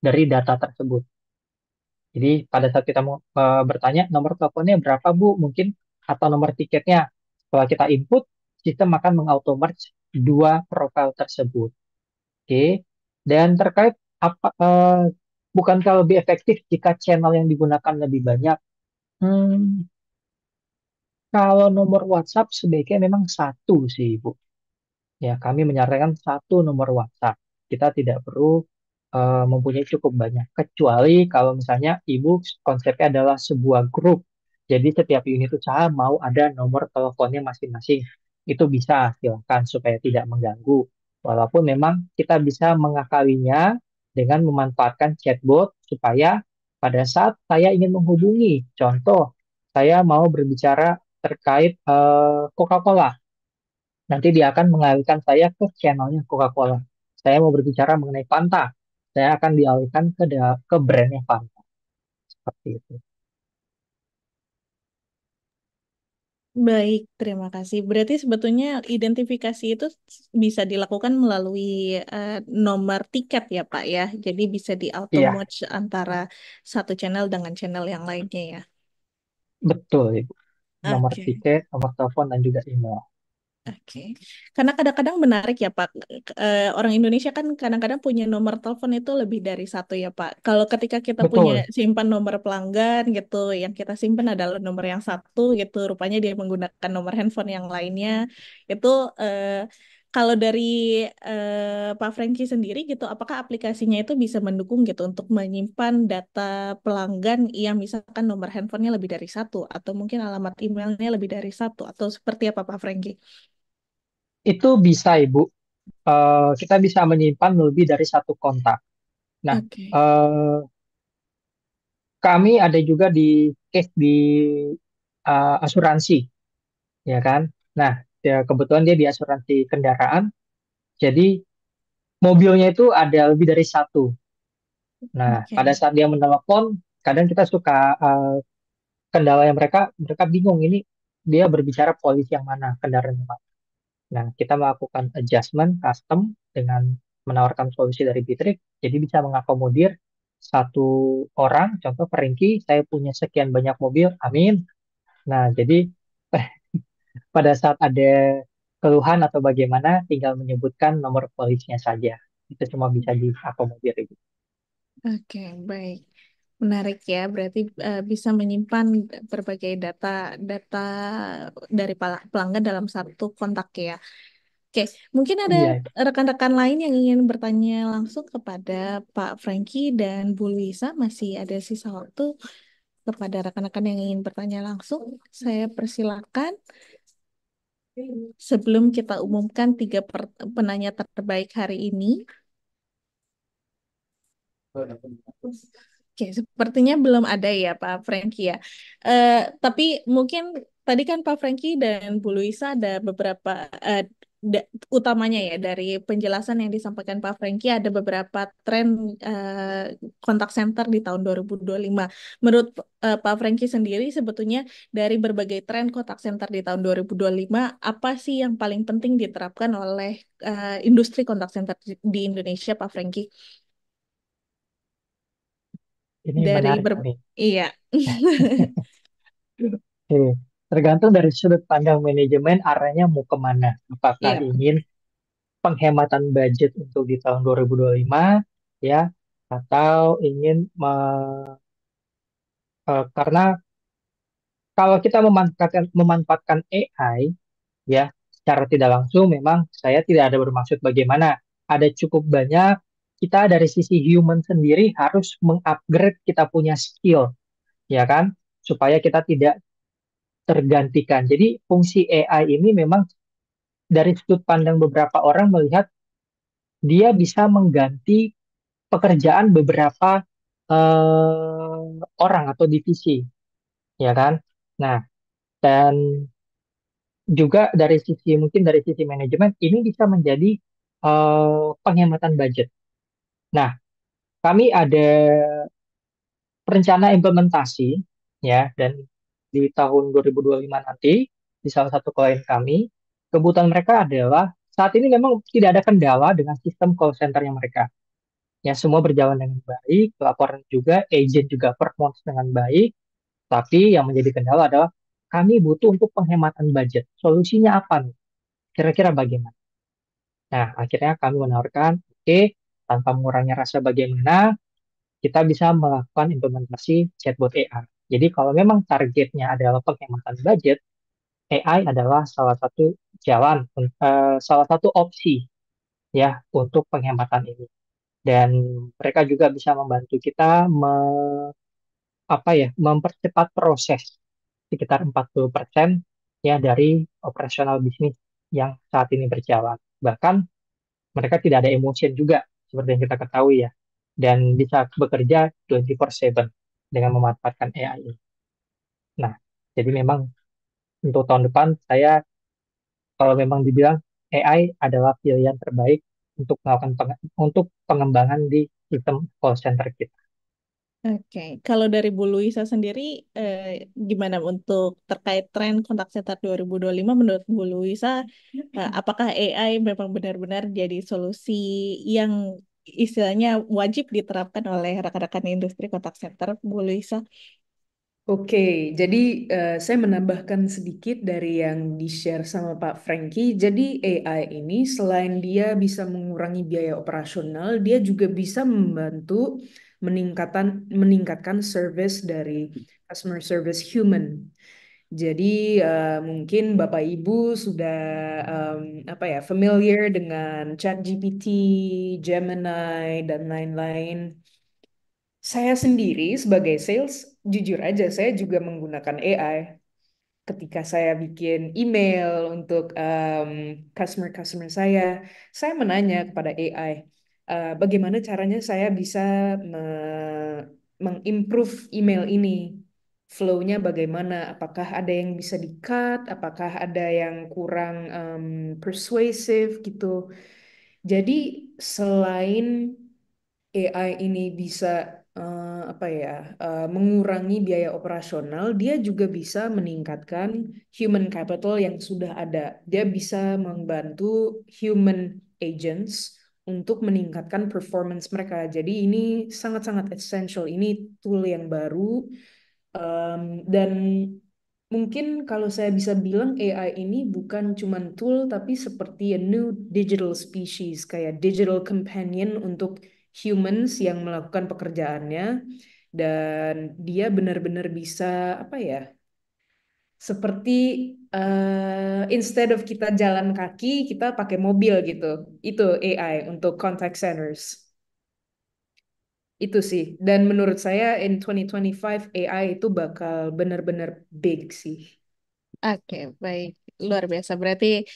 dari data tersebut. Jadi pada saat kita mau bertanya nomor teleponnya berapa Bu, mungkin atau nomor tiketnya, setelah kita input, sistem akan mengauto merge dua profil tersebut. Oke. Dan terkait bukankah lebih efektif jika channel yang digunakan lebih banyak? Hmm, Kalau nomor WhatsApp sebaiknya memang satu sih, Bu. Ya, kami menyarankan satu nomor WhatsApp. Kita tidak perlu mempunyai cukup banyak. Kecuali kalau misalnya Ibu konsepnya adalah sebuah grup. Jadi setiap unit usaha mau ada nomor teleponnya masing-masing. Itu bisa, silakan supaya tidak mengganggu. Walaupun memang kita bisa mengakalinya dengan memanfaatkan chatbot supaya pada saat saya ingin menghubungi, contoh, saya mau berbicara terkait Coca-Cola. Nanti dia akan mengalihkan saya ke channelnya Coca-Cola. Saya mau berbicara mengenai Fanta. Saya akan dialihkan ke brandnya Fanta. Seperti itu. Baik, terima kasih. Berarti sebetulnya identifikasi itu bisa dilakukan melalui nomor tiket ya, Pak ya. Jadi bisa di auto Iya, merge antara satu channel dengan channel yang lainnya ya. betul, Ibu. Nomor Oke. tiket, nomor telepon, dan juga email. Oke, karena kadang-kadang menarik ya Pak. Orang Indonesia kan kadang-kadang punya nomor telepon itu lebih dari satu ya Pak. Kalau ketika kita punya Betul. simpan nomor pelanggan gitu, yang kita simpan adalah nomor yang satu gitu, rupanya dia menggunakan nomor handphone yang lainnya. Itu kalau dari Pak Franky sendiri gitu, apakah aplikasinya itu bisa mendukung gitu untuk menyimpan data pelanggan yang misalkan nomor handphonenya lebih dari satu, atau mungkin alamat emailnya lebih dari satu, atau seperti apa Pak Franky? Itu bisa, Ibu. Kita bisa menyimpan lebih dari satu kontak. Nah, Oke. eh, kami ada juga di case di asuransi, ya kan? Nah, ya, kebetulan dia di asuransi kendaraan, jadi mobilnya itu ada lebih dari satu. Nah, pada Oke. saat dia menelepon, kadang kita suka kendalanya mereka bingung ini dia berbicara polisi yang mana, kendaraan yang mana. Nah, kita melakukan adjustment custom dengan menawarkan solusi dari Bitrix, jadi bisa mengakomodir satu orang, contoh Peringki, saya punya sekian banyak mobil, amin. Nah, jadi pada saat ada keluhan atau bagaimana, tinggal menyebutkan nomor polisinya saja. Itu semua bisa diakomodir. Oke, baik. Menarik ya, berarti bisa menyimpan berbagai data dari pelanggan dalam satu kontak ya. Oke, mungkin ada Iya, rekan-rekan lain yang ingin bertanya langsung kepada Pak Franky dan Bu Luisa. Masih ada sisa waktu kepada rekan-rekan yang ingin bertanya langsung. Saya persilakan sebelum kita umumkan tiga penanya terbaik hari ini. Oke, sepertinya belum ada ya Pak Franky ya. Eh, tapi mungkin tadi kan Pak Franky dan Bu Luisa ada beberapa eh, da- utamanya ya dari penjelasan yang disampaikan Pak Franky ada beberapa tren kontak center di tahun 2025. Menurut Pak Franky sendiri sebetulnya dari berbagai tren kontak center di tahun 2025 apa sih yang paling penting diterapkan oleh industri kontak center di Indonesia Pak Franky? ini Dari menarik nih. iya. Oke, tergantung dari sudut pandang manajemen arahnya mau kemana. Apakah Iya. ingin penghematan budget untuk di tahun 2025 ya, atau ingin karena kalau kita memanfaatkan AI ya secara tidak langsung, memang saya tidak ada bermaksud bagaimana, ada cukup banyak kita dari sisi human sendiri harus mengupgrade kita punya skill ya kan, supaya kita tidak tergantikan. Jadi fungsi AI ini memang dari sudut pandang beberapa orang melihat dia bisa mengganti pekerjaan beberapa orang atau divisi, ya kan? Nah, dan juga dari sisi mungkin dari sisi manajemen ini bisa menjadi penghematan budget. Nah, kami ada rencana implementasi ya, dan di tahun 2025 nanti di salah satu klien kami, kebutuhan mereka adalah saat ini memang tidak ada kendala dengan sistem call center-nya mereka. Ya, semua berjalan dengan baik, laporan juga, agent juga perform dengan baik, tapi yang menjadi kendala adalah kami butuh untuk penghematan budget. Solusinya apa nih? Kira-kira bagaimana? Nah, akhirnya kami menawarkan, oke, tanpa mengurangi rasa bagaimana, kita bisa melakukan implementasi chatbot AI. Jadi kalau memang targetnya adalah penghematan budget, AI adalah salah satu jalan, salah satu opsi ya untuk penghematan ini. Dan mereka juga bisa membantu kita mempercepat proses sekitar 40% ya dari operasional bisnis yang saat ini berjalan. Bahkan mereka tidak ada emotion juga seperti yang kita ketahui ya. Dan bisa bekerja 24/7 dengan memanfaatkan AI ini. Nah, jadi memang untuk tahun depan saya kalau memang dibilang AI adalah pilihan terbaik untuk melakukan untuk pengembangan di sistem call center kita. Oke, kalau dari Bu Luisa sendiri, eh, gimana untuk terkait tren kontak center 2025 menurut Bu Luisa, apakah AI memang benar-benar jadi solusi yang istilahnya wajib diterapkan oleh rekan-rekan industri kontak center, Bu Luisa? Oke, jadi saya menambahkan sedikit dari yang di-share sama Pak Franky. Jadi AI ini selain dia bisa mengurangi biaya operasional, dia juga bisa membantu meningkatkan service dari customer service human. Jadi mungkin Bapak Ibu sudah apa ya familiar dengan ChatGPT, Gemini dan lain-lain. Saya sendiri sebagai sales, jujur aja saya juga menggunakan AI ketika saya bikin email untuk customer-customer saya menanya kepada AI, bagaimana caranya saya bisa mengimprove email ini, flow-nya bagaimana, apakah ada yang bisa di-cut, apakah ada yang kurang persuasive gitu. Jadi selain AI ini bisa apa ya mengurangi biaya operasional, dia juga bisa meningkatkan human capital yang sudah ada. Dia bisa membantu human agents untuk meningkatkan performance mereka. Jadi ini sangat-sangat essential. Ini tool yang baru. Dan mungkin kalau saya bisa bilang AI ini bukan cuma tool tapi seperti a new digital species, kayak digital companion untuk humans yang melakukan pekerjaannya, dan dia benar-benar bisa apa ya, seperti instead of kita jalan kaki kita pakai mobil gitu. Itu AI untuk contact centers. Itu sih. Dan menurut saya in 2025 AI itu bakal benar-benar big sih. Oke, baik. Luar biasa. Berarti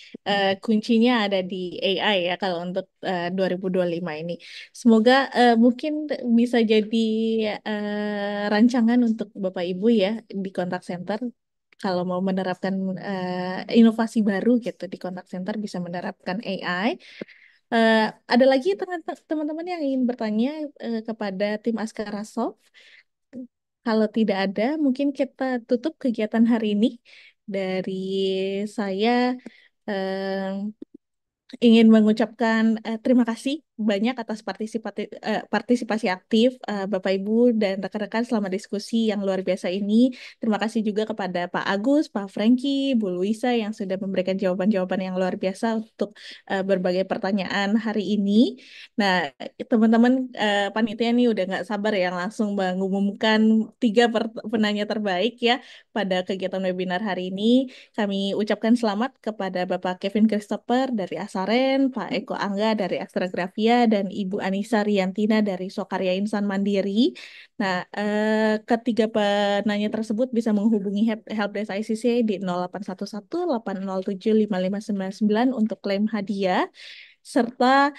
kuncinya ada di AI ya kalau untuk 2025 ini. Semoga mungkin bisa jadi rancangan untuk Bapak Ibu ya di kontak center. Kalau mau menerapkan inovasi baru gitu di kontak center bisa menerapkan AI. Eh, ada lagi teman-teman yang ingin bertanya kepada tim Askara Soft? Kalau tidak ada, mungkin kita tutup kegiatan hari ini. Dari saya ingin mengucapkan terima kasih banyak atas partisipasi aktif Bapak Ibu dan rekan-rekan selama diskusi yang luar biasa ini. Terima kasih juga kepada Pak Agus, Pak Franky, Bu Luisa yang sudah memberikan jawaban-jawaban yang luar biasa untuk berbagai pertanyaan hari ini. Nah, teman-teman panitia nih udah nggak sabar ya langsung mengumumkan tiga penanya terbaik ya pada kegiatan webinar hari ini. Kami ucapkan selamat kepada Bapak Kevin Christopher dari Asaren, Pak Eko Angga dari Astrografia, dan Ibu Anissa Riantina dari Sokarya Insan Mandiri. Nah, ketiga penanya tersebut bisa menghubungi Helpdesk ICC di 0811 807 5599 untuk klaim hadiah. Serta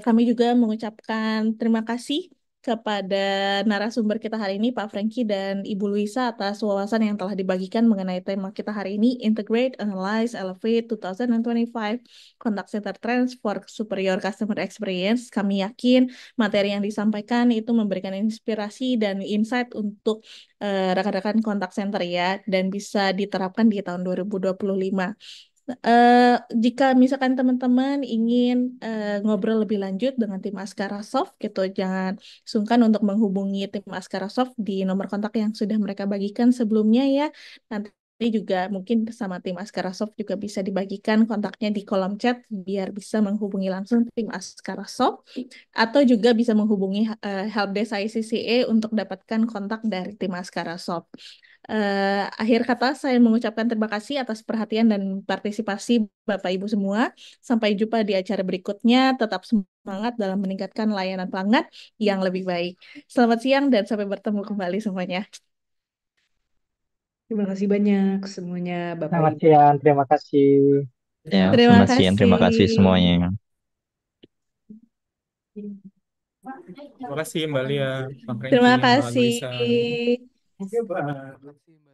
kami juga mengucapkan terima kasih kepada narasumber kita hari ini, Pak Franky dan Ibu Luisa, atas wawasan yang telah dibagikan mengenai tema kita hari ini, Integrate, Analyze, Elevate 2025 Contact Center Trends for Superior Customer Experience. Kami yakin materi yang disampaikan itu memberikan inspirasi dan insight untuk rekan-rekan kontak center ya, dan bisa diterapkan di tahun 2025. Jika misalkan teman-teman ingin ngobrol lebih lanjut dengan tim Askara Soft gitu, jangan sungkan untuk menghubungi tim Askara Soft di nomor kontak yang sudah mereka bagikan sebelumnya ya. Nanti juga mungkin sama tim Askara Soft juga bisa dibagikan kontaknya di kolom chat biar bisa menghubungi langsung tim Askara Soft, atau juga bisa menghubungi Helpdesk ICCE untuk dapatkan kontak dari tim Askara Soft. Akhir kata, saya mengucapkan terima kasih atas perhatian dan partisipasi Bapak Ibu semua. Sampai jumpa di acara berikutnya. Tetap semangat dalam meningkatkan layanan pelanggan yang lebih baik. Selamat siang dan sampai bertemu kembali semuanya. Terima kasih banyak semuanya Bapak Selamat Ibu. siang, terima kasih. Ya, Terima selamat siang. Terima kasih kasih. semuanya. Terima kasih Mbak Lia, Pak Franky, Terima Mbak kasih. Luisa. Terima kasih, Mbak.